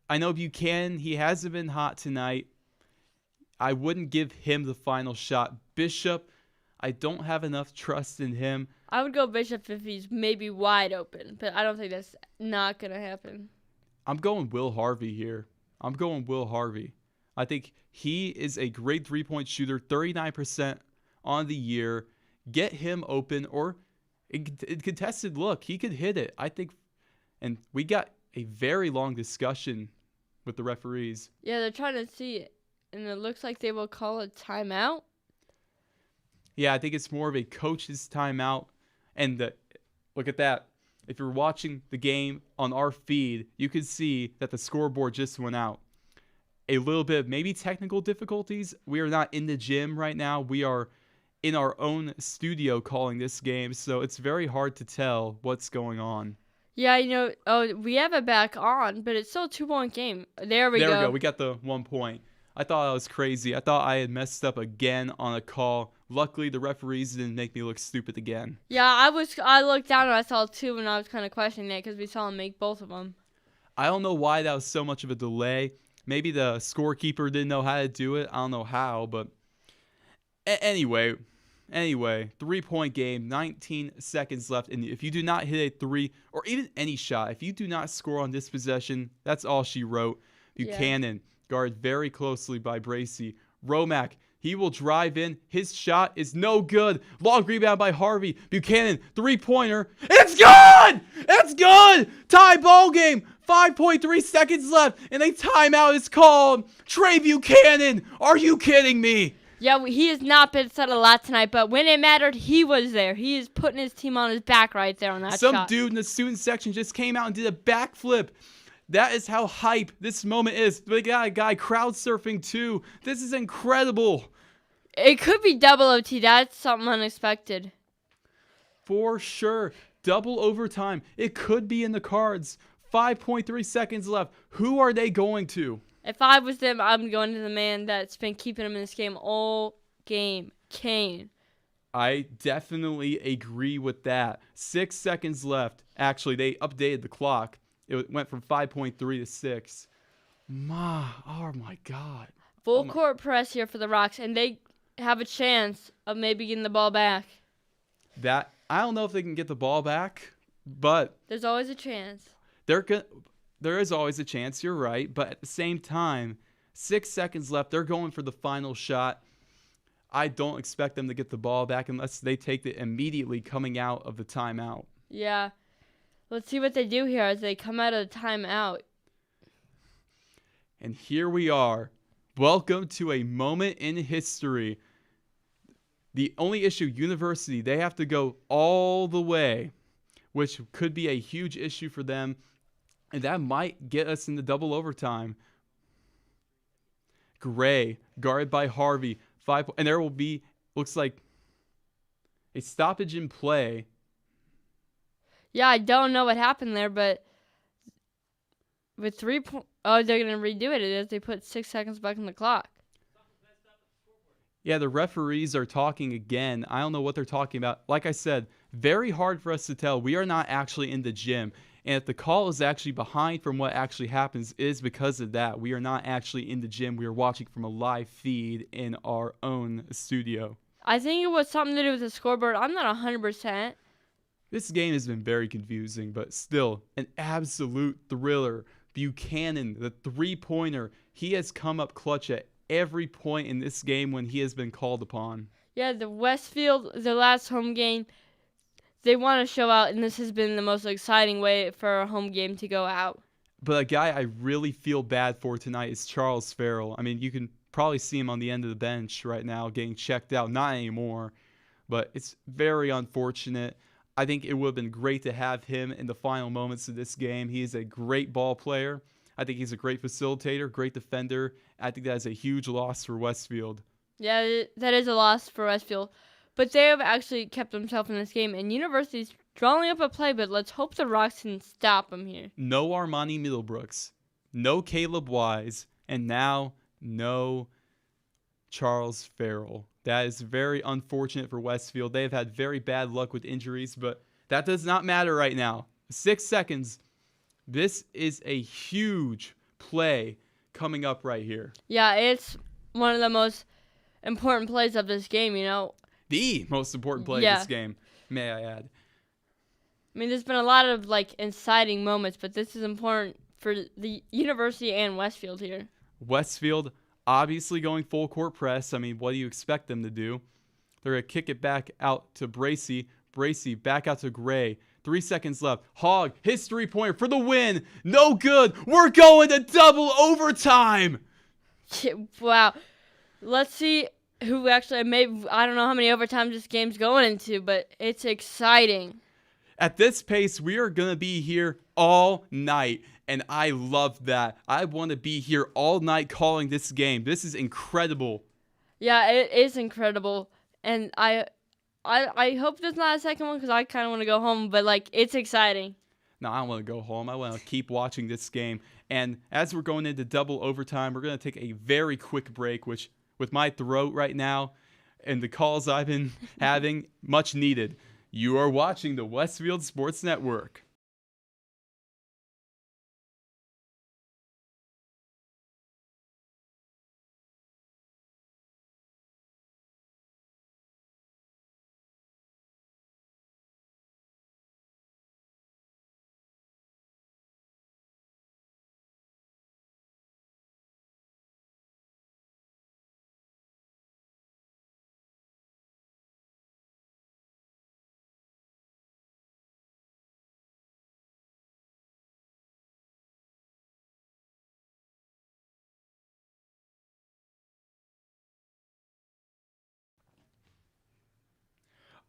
I know Buchanan, he hasn't been hot tonight. I wouldn't give him the final shot. Bishop, I don't have enough trust in him. I would go Bishop if he's maybe wide open, but I don't think that's not going to happen. I'm going Will Harvey here. I think he is a great 3-point shooter, 39% on the year. Get him open, or in contested look, he could hit it. I think, and we got a very long discussion with the referees. Yeah, they're trying to see it, and it looks like they will call a timeout. Yeah, I think it's more of a coach's timeout. And look at that. If you're watching the game on our feed, you can see that the scoreboard just went out. A little bit of maybe technical difficulties. We are not in the gym right now. We are in our own studio calling this game, so it's very hard to tell what's going on. Yeah, we have it back on, but it's still a 2-point game. There we go. We got the 1 point. I thought I was crazy. I thought I had messed up again on a call. Luckily, the referees didn't make me look stupid again. Yeah, I looked down and I saw 2, and I was kind of questioning it because we saw him make both of them. I don't know why that was so much of a delay. Maybe the scorekeeper didn't know how to do it. I don't know how, but anyway, 3-point game, 19 seconds left. And if you do not hit a 3 or even any shot, if you do not score on this possession, that's all she wrote. Buchanan, guarded very closely by Bracy. Romack, He will drive in. His shot is no good. Long rebound by Harvey. Buchanan, three-pointer. It's good! It's good! Tie ball game. 5.3 seconds left, and a timeout is called. Trey Buchanan, are you kidding me? Yeah, he has not been said a lot tonight, but when it mattered, he was there. He is putting his team on his back right there on that Some shot. dude in the student section just came out and did a backflip. That is how hype this moment is. We got a guy crowd surfing too. This is incredible. It could be double OT. That's something unexpected. For sure. Double overtime. It could be in the cards. 5.3 seconds left. Who are they going to? If I was them, I'm going to the man that's been keeping him in this game all game, Kane. I definitely agree with that. 6 seconds left. Actually, they updated the clock. It went from 5.3 to 6. Oh my God. Full court press here for the Rocks, and they have a chance of maybe getting the ball back. I don't know if they can get the ball back, but There's always a chance. there is always a chance, you're right. But at the same time, 6 seconds left. They're going for the final shot. I don't expect them to get the ball back unless they take it immediately coming out of the timeout. Yeah. Let's see what they do here as they come out of the timeout. And here we are. Welcome to a moment in history. The only issue, University, they have to go all the way, which could be a huge issue for them. And that might get us into double overtime. Gray, guarded by Harvey. And there will be, looks like, a stoppage in play. Yeah, I don't know what happened there, but with 3 points, they're going to redo it as they put 6 seconds back on the clock. Yeah, the referees are talking again. I don't know what they're talking about. Like I said, very hard for us to tell. We are not actually in the gym. And if the call is actually behind from what actually happens, it is because of that. We are not actually in the gym. We are watching from a live feed in our own studio. I think it was something to do with the scoreboard. I'm not 100%. This game has been very confusing, but still an absolute thriller. Buchanan, the three-pointer, he has come up clutch at every point in this game when he has been called upon. Yeah, the Westfield, the last home game, they want to show out, and this has been the most exciting way for a home game to go out. But a guy I really feel bad for tonight is Charles Farrell. I mean, you can probably see him on the end of the bench right now getting checked out. Not anymore, but it's very unfortunate. I think it would have been great to have him in the final moments of this game. He is a great ball player. I think he's a great facilitator, great defender. I think that is a huge loss for Westfield. Yeah, that is a loss for Westfield. But they have actually kept themselves in this game. And University's drawing up a play, but let's hope the Rocks can stop them here. No Armani Middlebrooks. No Caleb Wise. And now, no Charles Farrell. That is very unfortunate for Westfield. They have had very bad luck with injuries, but that does not matter right now. 6 seconds. This is a huge play coming up right here. Yeah, it's one of the most important plays of this game, you know. The most important play of this game, may I add. I mean, there's been a lot of, inciting moments, but this is important for the University and Westfield here. Westfield obviously going full court press. I mean, what do you expect them to do? They're going to kick it back out to Bracey. Bracey back out to Gray. 3 seconds left. Hogg, his three-pointer for the win. No good. We're going to double overtime. Wow. Let's see who actually I don't know how many overtimes this game's going into, but it's exciting. At this pace, we are going to be here all night, and I love that. I want to be here all night calling this game. This is incredible. Yeah, it is incredible, and I hope there's not a second one because I kind of want to go home, but, it's exciting. No, I don't want to go home. I want to keep watching this game. And as we're going into double overtime, we're going to take a very quick break, which with my throat right now and the calls I've been having, much needed. You are watching the Westfield Sports Network.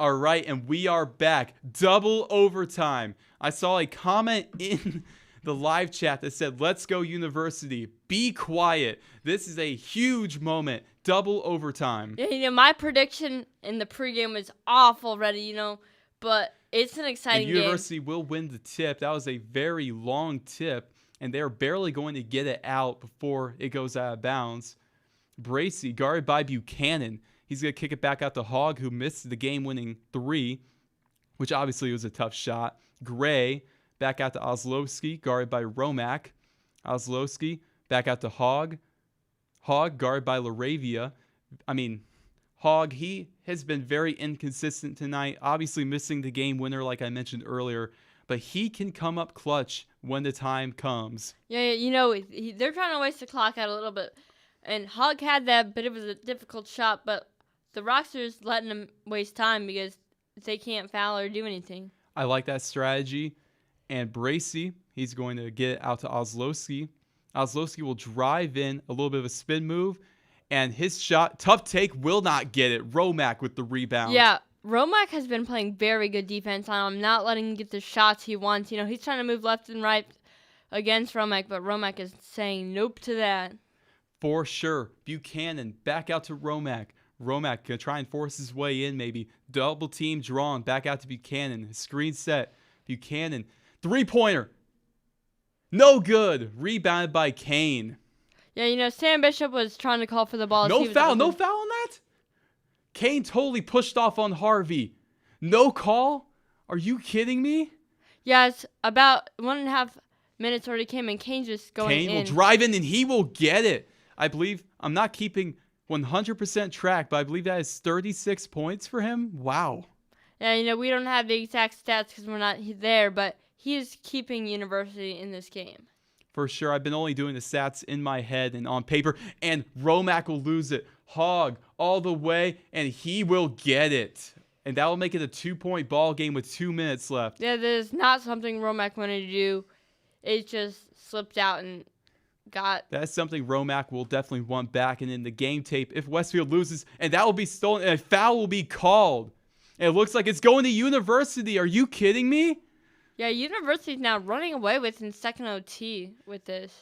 All right, and we are back. Double overtime. I saw a comment in the live chat that said, "Let's go University. Be quiet." This is a huge moment. Double overtime. Yeah, my prediction in the pregame was off already, but it's an exciting And University will win the tip. That was a very long tip, and they're barely going to get it out before it goes out of bounds. Bracy, guarded by Buchanan. He's going to kick it back out to Hogg, who missed the game-winning 3, which obviously was a tough shot. Gray, back out to Oslowski, guarded by Romack. Oslowski, back out to Hogg. Hogg, guarded by Laravia. Hogg, he has been very inconsistent tonight. Obviously missing the game winner like I mentioned earlier. But he can come up clutch when the time comes. Yeah, they're trying to waste the clock out a little bit. And Hogg had that, but it was a difficult shot. But the Rocksters letting him waste time because they can't foul or do anything. I like that strategy. And Bracy, he's going to get it out to Oslowski. Oslowski will drive in a little bit of a spin move. And his shot, tough take, will not get it. Romack with the rebound. Yeah, Romack has been playing very good defense on him, not letting him get the shots he wants. He's trying to move left and right against Romack, but Romack is saying nope to that. For sure. Buchanan back out to Romack. Romack going to try and force his way in maybe. Double team drawn. Back out to Buchanan. Screen set. Buchanan. Three-pointer. No good. Rebounded by Kane. Yeah, Sam Bishop was trying to call for the ball. No foul. No foul on that? Kane totally pushed off on Harvey. No call? Are you kidding me? Yeah, it's about 1.5 minutes already came, and Kane just going in. Kane will drive in, and he will get it. I believe, I'm not keeping 100% track, but I believe that is 36 points for him. Wow. Yeah, we don't have the exact stats because we're not there, but he is keeping University in this game. For sure. I've been only doing the stats in my head and on paper, and Romack will lose it. Hogg all the way, and he will get it. And that will make it a 2-point ball game with 2 minutes left. Yeah, that is not something Romack wanted to do. It just slipped out and got... That's something Romack will definitely want back. And in the game tape, if Westfield loses, and that will be stolen, and a foul will be called. And it looks like it's going to University. Are you kidding me? Yeah, University's now running away with in second OT with this.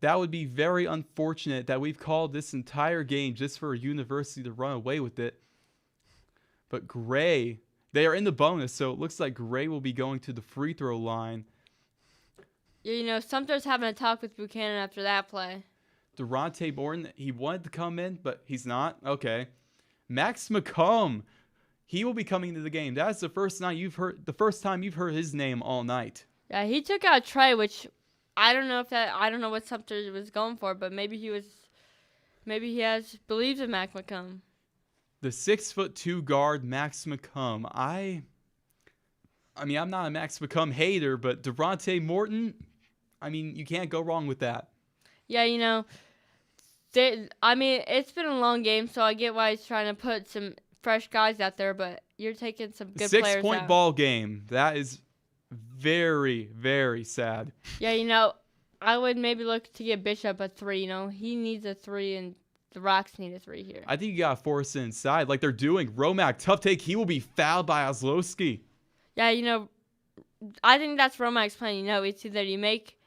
That would be very unfortunate that we've called this entire game just for University to run away with it. But Gray, they are in the bonus, so it looks like Gray will be going to the free throw line. Yeah, Sumter's having a talk with Buchanan after that play. Durante Morton, he wanted to come in, but he's not. Okay. Max McComb, he will be coming to the game. That's the first time you've heard his name all night. Yeah, he took out Trey, which I don't know what Sumter was going for, but maybe he believes in Max McComb. The 6'2" guard, Max McComb. I'm not a Max McComb hater, but Durante Morton, you can't go wrong with that. Yeah, it's been a long game, so I get why he's trying to put some fresh guys out there, but you're taking some good players out. 6-point ball game. That is very, very sad. Yeah, I would maybe look to get Bishop a 3. He needs a 3, and the Rocks need a 3 here. I think you got to force it inside like they're doing. Romack, tough take. He will be fouled by Oslowski. Yeah, I think that's Romack's plan. It's either you make...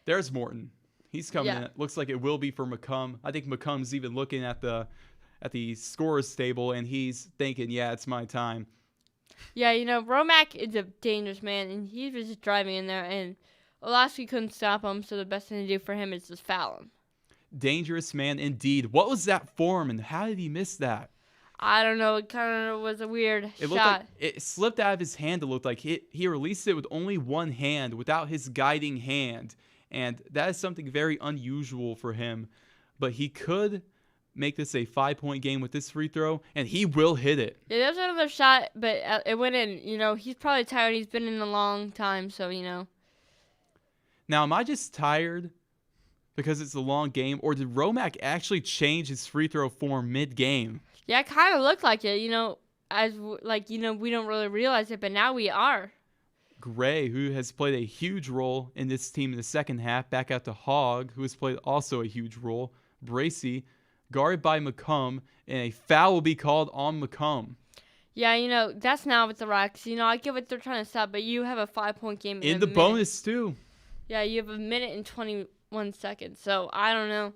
There's Morton. He's coming in. It looks like it will be for McComb. I think McComb's even looking at the scorer's table, and he's thinking, yeah, it's my time. Yeah, Romack is a dangerous man, and he was just driving in there, and Olasky couldn't stop him, so the best thing to do for him is just foul him. Dangerous man indeed. What was that form, and how did he miss that? I don't know. It kind of was a weird shot. Looked like it slipped out of his hand. It looked like he released it with only one hand, without his guiding hand. And that is something very unusual for him. But he could make this a 5-point game with this free throw, and he will hit it. Yeah, there's another shot, but it went in. He's probably tired. He's been in a long time, so. Now, am I just tired because it's a long game, or did Romack actually change his free throw form mid-game? Yeah, it kind of looked like it, we don't really realize it, but now we are. Gray, who has played a huge role in this team in the second half, back out to Hogg, who has played also a huge role. Bracy, guarded by McComb, and a foul will be called on McComb. Yeah, that's not with the Rocks. I get what they're trying to stop, but you have a 5-point game In a the minute. bonus, too. Yeah, you have a minute and 21 seconds. So, I don't know.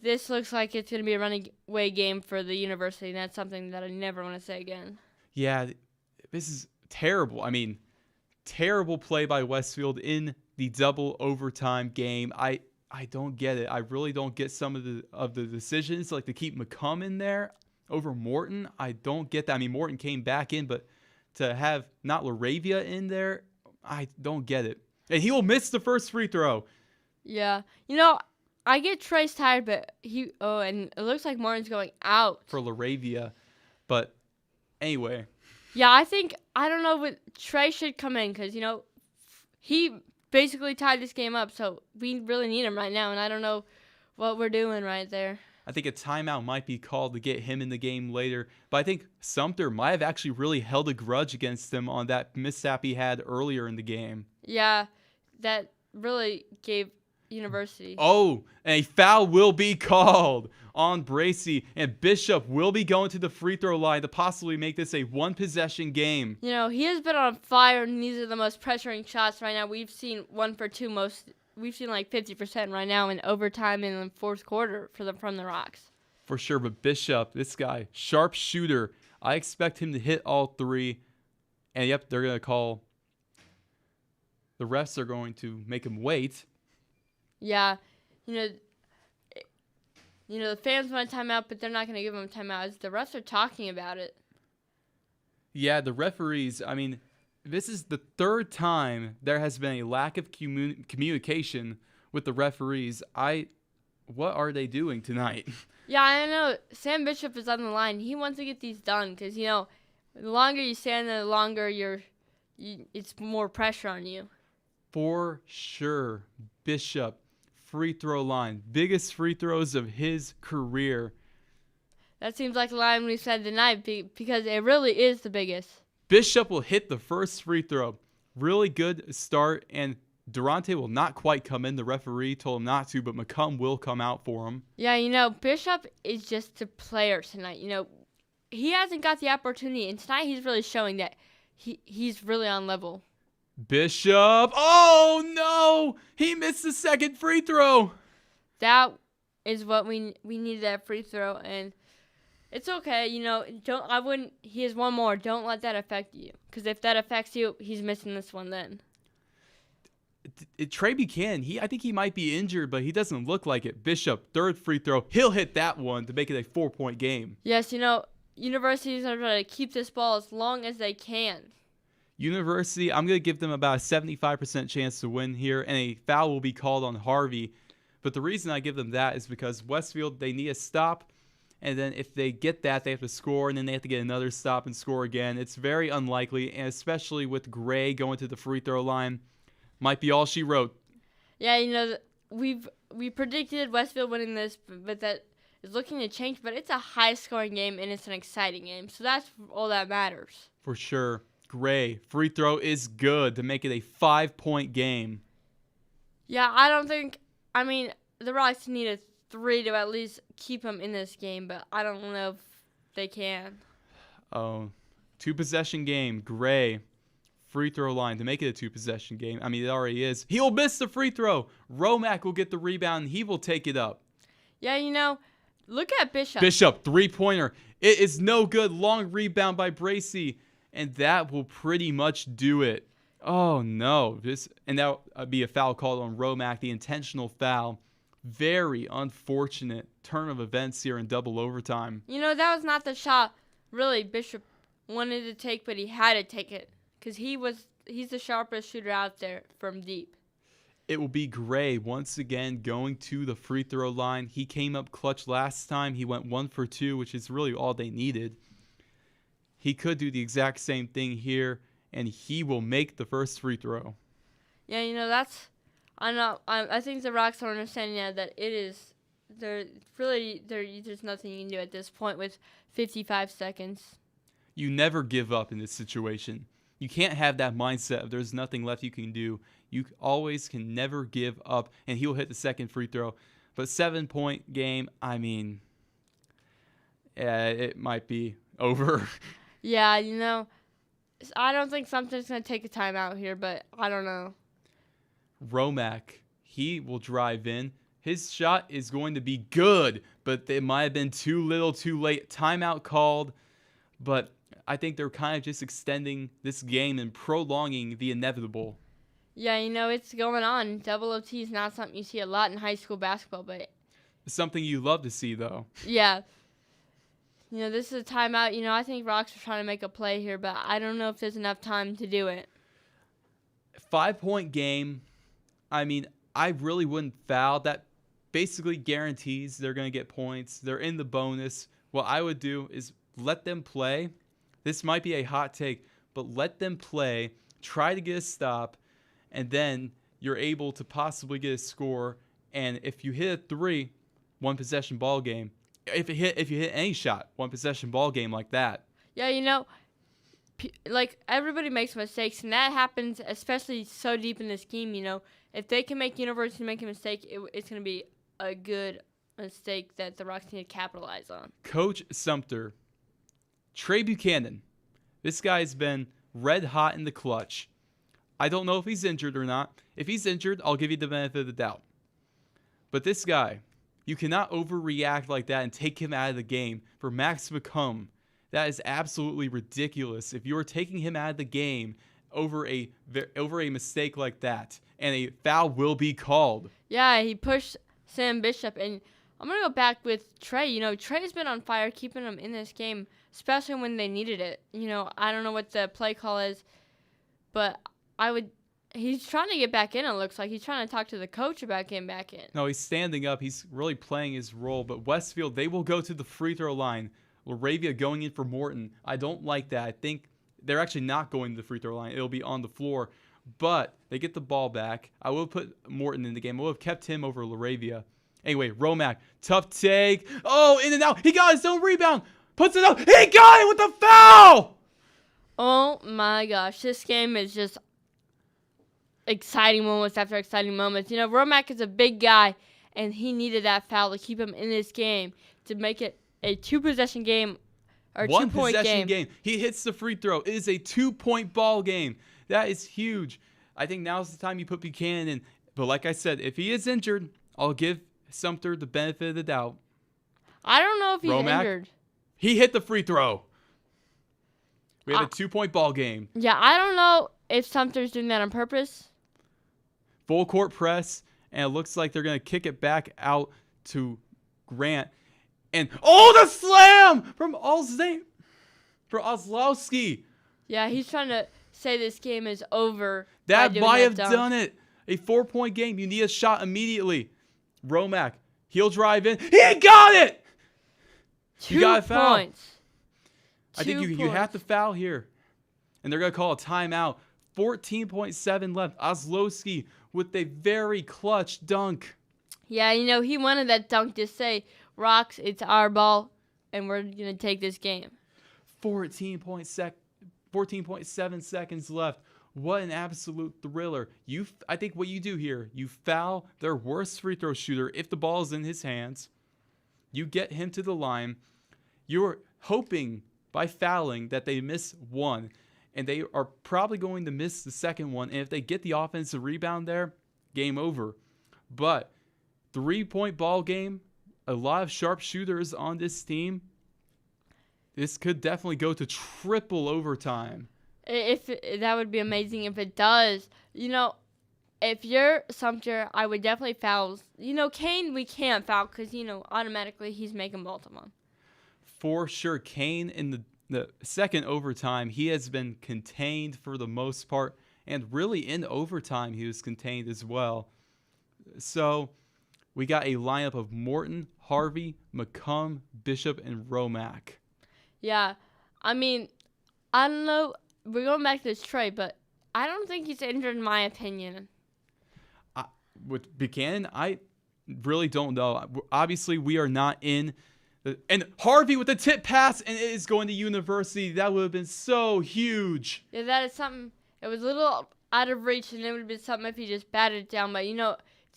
This looks like it's going to be a running away game for the University, and that's something that I never want to say again. Yeah, this is terrible. I mean, terrible play by Westfield in the double overtime game. I don't get it. I really don't get some of the decisions, like to keep McCum in there over Morton. I don't get that. I mean, Morton came back in, but to have not Laravia in there, I don't get it. And he will miss the first free throw. Yeah. I get Trey's tired, but and it looks like Morton's going out. For Laravia. But anyway. Yeah, I don't know, but Trey should come in because, he basically tied this game up, so we really need him right now, and I don't know what we're doing right there. I think a timeout might be called to get him in the game later. But I think Sumter might have actually really held a grudge against him on that mishap he had earlier in the game. Yeah, that really gave University. Oh, and a foul will be called on Bracy, and Bishop will be going to the free throw line to possibly make this a one-possession game. He has been on fire, and these are the most pressuring shots right now. We've seen 1 for 2 most. We've seen like 50% right now in overtime in the fourth quarter from the Rocks. For sure, but Bishop, this guy, sharp shooter. I expect him to hit all three. And yep, they're going to call. The refs are going to make him wait. Yeah, the fans want a timeout, but they're not going to give him a timeout as the refs are talking about it. Yeah, the referees, I mean, this is the third time there has been a lack of communication with the referees. What are they doing tonight? Yeah, I know. Sam Bishop is on the line. He wants to get these done because, the longer you stand there, the longer it's more pressure on you. For sure. Bishop, free throw line. Biggest free throws of his career. That seems like a line we said tonight because it really is the biggest. Bishop will hit the first free throw. Really good start, and Durante will not quite come in. The referee told him not to, but McCum will come out for him. Yeah, Bishop is just a player tonight. He hasn't got the opportunity, and tonight he's really showing that he's really on level. Bishop. Oh, no. He missed the second free throw. That is what we needed, that free throw, and it's okay. He has one more. Don't let that affect you, because if that affects you, he's missing this one then. Trey Buchanan, I think he might be injured, but he doesn't look like it. Bishop, third free throw. He'll hit that one to make it a 4-point game. Yes, universities are trying to keep this ball as long as they can. University, I'm going to give them about a 75% chance to win here, and a foul will be called on Harvey. But the reason I give them that is because Westfield, they need a stop, and then if they get that, they have to score, and then they have to get another stop and score again. It's very unlikely, and especially with Gray going to the free throw line, might be all she wrote. Yeah, we predicted Westfield winning this, but that is looking to change. But it's a high-scoring game, and it's an exciting game, so that's all that matters. For sure. Gray, free throw is good to make it a 5-point game. Yeah, the Rocks need a 3 to at least keep them in this game, but I don't know if they can. Oh, 2-possession game. Gray, free throw line to make it a 2-possession game. I mean, it already is. He'll miss the free throw. Romack will get the rebound, and he will take it up. Yeah, look at Bishop. Bishop, three-pointer. It is no good. Long rebound by Bracy, and that will pretty much do it. Oh, no. And that will be a foul called on Romack, the intentional foul. Very unfortunate turn of events here in double overtime. That was not the shot really Bishop wanted to take, but he had to take it because he's the sharpest shooter out there from deep. It will be Gray once again going to the free throw line. He came up clutch last time. He went 1 for 2, which is really all they needed. He could do the exact same thing here, and he will make the first free throw. Yeah, I think the Rocks are understanding now that there's nothing you can do at this point with 55 seconds. You never give up in this situation. You can't have that mindset of there's nothing left you can do. You always can never give up, and he'll hit the second free throw. But 7-point game, it might be over. Yeah, I don't think something's going to take a timeout here, but I don't know. Romack, he will drive in. His shot is going to be good, but it might have been too little too late. Timeout called, but I think they're kind of just extending this game and prolonging the inevitable. Yeah, it's going on. Double OT is not something you see a lot in high school basketball, but Something you love to see, though. yeah. This is a timeout. I think Rocks are trying to make a play here, but I don't know if there's enough time to do it. 5-point game. I mean, I really wouldn't foul. That basically guarantees they're going to get points. They're in the bonus. What I would do is let them play. This might be a hot take, but let them play. Try to get a stop, and then you're able to possibly get a score. And if you hit a 3, 1-possession ball game. If you hit any shot, 1-possession ball game like that. Yeah, like everybody makes mistakes, and that happens especially so deep in this game. If they can make University make a mistake, it's going to be a good mistake that the Rocks need to capitalize on. Coach Sumter, Trey Buchanan. This guy's been red hot in the clutch. I don't know if he's injured or not. If he's injured, I'll give you the benefit of the doubt. But this guy, you cannot overreact like that and take him out of the game. For Max McComb, that is absolutely ridiculous. If you're taking him out of the game over a mistake like that, and a foul will be called. Yeah, he pushed Sam Bishop, and I'm going to go back with Trey. Trey's been on fire, keeping him in this game, especially when they needed it. I don't know what the play call is, but he's trying to get back in, it looks like. He's trying to talk to the coach about getting back in. No, he's standing up. He's really playing his role. But Westfield, they will go to the free throw line. Laravia going in for Morton. I don't like that. I think they're actually not going to the free throw line. It'll be on the floor. But they get the ball back. I will put Morton in the game. I would have kept him over Laravia. Anyway, Romack, tough take. Oh, in and out. He got his own rebound. Puts it up. He got it with the foul. Oh, my gosh. This game is just exciting moments after exciting moments. Romack is a big guy, and he needed that foul to keep him in this game to make it a 2-possession game or 2-point game. He hits the free throw. It is a 2-point ball game. That is huge. I think now's the time you put Buchanan in. But like I said, if he is injured, I'll give Sumter the benefit of the doubt. I don't know if he's Romack, injured. He hit the free throw. We had a 2-point ball game. Yeah, I don't know if Sumter's doing that on purpose. Full court press, and it looks like they're going to kick it back out to Grant. And, the slam from Ozlowski. Yeah, he's trying to say this game is over. That might have done it. A 4-point game. You need a shot immediately. Romack, he'll drive in. He got it! 2 You got a foul. points. I think you have to foul here. And they're going to call a timeout. 14.7 left. Ozlowski with a very clutch dunk. Yeah, he wanted that dunk to say, Rocks, it's our ball, and we're going to take this game. 14.7 seconds left. What an absolute thriller. I think what you do here, you foul their worst free throw shooter if the ball is in his hands. You get him to the line. You're hoping by fouling that they miss one, and they are probably going to miss the second one. And if they get the offensive rebound there, game over. But 3-point ball game, a lot of sharp shooters on this team. This could definitely go to triple overtime. That would be amazing if it does. If you're Sumter, I would definitely foul. Kane, we can't foul because, automatically he's making Baltimore. For sure, Kane in the second overtime, he has been contained for the most part. And really in overtime, he was contained as well. So we got a lineup of Morton, Harvey, McComb, Bishop, and Romack. Yeah, I mean, I don't know. We're going back to this Trey, but I don't think he's injured in my opinion. With Buchanan, I really don't know. Obviously, we are not in. And Harvey with the tip pass, and it is going to University. That would have been so huge. Yeah, that is something. It was a little out of reach, and it would have been something if he just batted it down. But,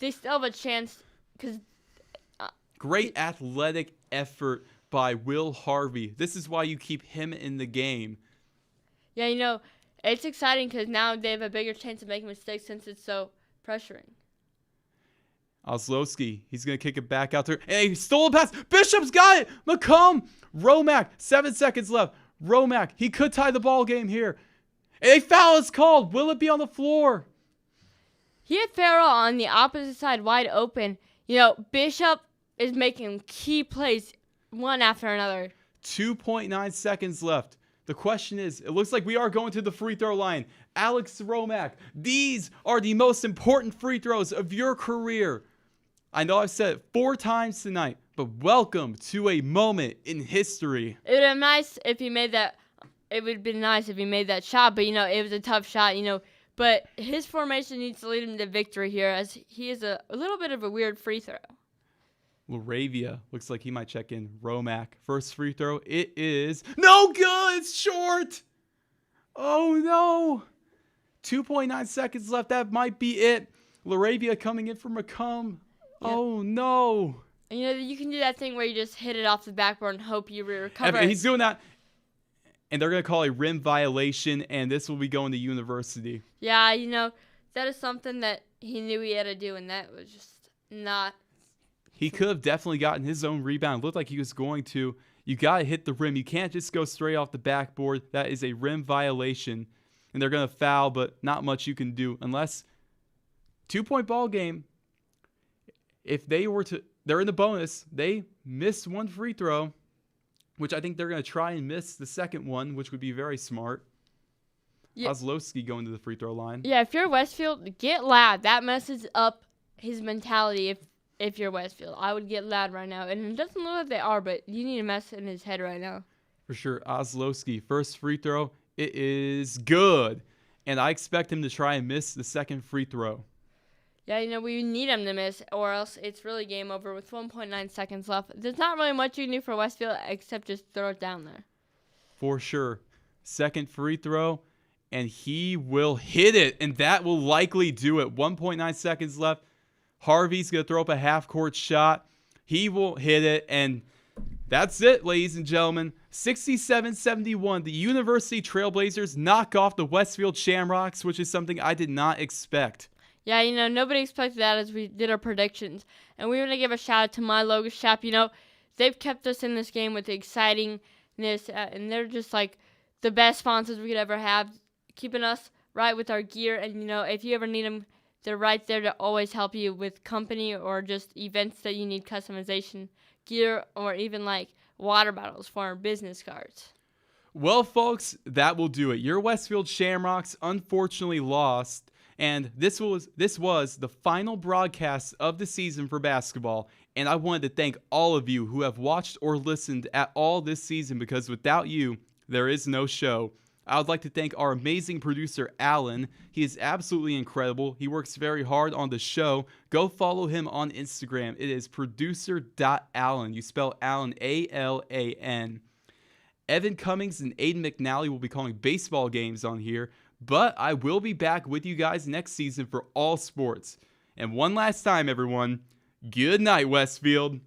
they still have a chance because. Great athletic effort by Will Harvey. This is why you keep him in the game. Yeah, it's exciting because now they have a bigger chance of making mistakes since it's so pressuring. Ozlowski, he's going to kick it back out there. And he stole a pass. Bishop's got it. McComb. Romack, 7 seconds left. Romack, he could tie the ball game here. A foul is called. Will it be on the floor? He had Farrell on the opposite side wide open. Bishop is making key plays one after another. 2.9 seconds left. The question is, it looks like we are going to the free throw line. Alex Romack, these are the most important free throws of your career. I know I've said it 4 times tonight, but welcome to a moment in history. It would have been nice if he made that. It would have been nice if he made that shot, but it was a tough shot. But his formation needs to lead him to victory here, as he is a little bit of a weird free throw. Laravia looks like he might check in. Romack, first free throw. It is no good. It's short. Oh no. 2.9 seconds left. That might be it. Laravia coming in for McComb. Yep. Oh no. You can do that thing where you just hit it off the backboard and hope you recover. And he's doing that. And they're going to call a rim violation, and this will be going to university. Yeah, that is something that he knew he had to do, and that was just not. He could have definitely gotten his own rebound. It looked like he was going to. You got to hit the rim. You can't just go straight off the backboard. That is a rim violation. And they're going to foul, but not much you can do. Unless 2-point ball game, if they're in the bonus, they miss one free throw, which I think they're going to try and miss the second one, which would be very smart. Yeah. Ozlowski going to the free throw line. Yeah, if you're Westfield, get loud. That messes up his mentality if you're Westfield. I would get loud right now. And it doesn't look like they are, but you need a mess in his head right now. For sure. Ozlowski, first free throw. It is good. And I expect him to try and miss the second free throw. Yeah, we need him to miss, or else it's really game over with 1.9 seconds left. There's not really much you can do for Westfield except just throw it down there. For sure. Second free throw, and he will hit it, and that will likely do it. 1.9 seconds left. Harvey's going to throw up a half-court shot. He will hit it, and that's it, ladies and gentlemen. 67-71, the University Trailblazers knock off the Westfield Shamrocks, which is something I did not expect. Yeah, nobody expected that as we did our predictions. And we want to give a shout out to My Logo Shop. They've kept us in this game with the excitingness, and they're just like the best sponsors we could ever have, keeping us right with our gear. And, if you ever need them, they're right there to always help you with company or just events that you need customization gear, or even like water bottles for our business cards. Well, folks, that will do it. Your Westfield Shamrocks unfortunately lost. And this was the final broadcast of the season for basketball. And I wanted to thank all of you who have watched or listened at all this season, because without you, there is no show. I would like to thank our amazing producer, Alan. He is absolutely incredible. He works very hard on the show. Go follow him on Instagram. It is producer.Alan. You spell Alan A-L-A-N. Evan Cummings and Aiden McNally will be calling baseball games on here. But I will be back with you guys next season for all sports. And one last time, everyone, good night, Westfield.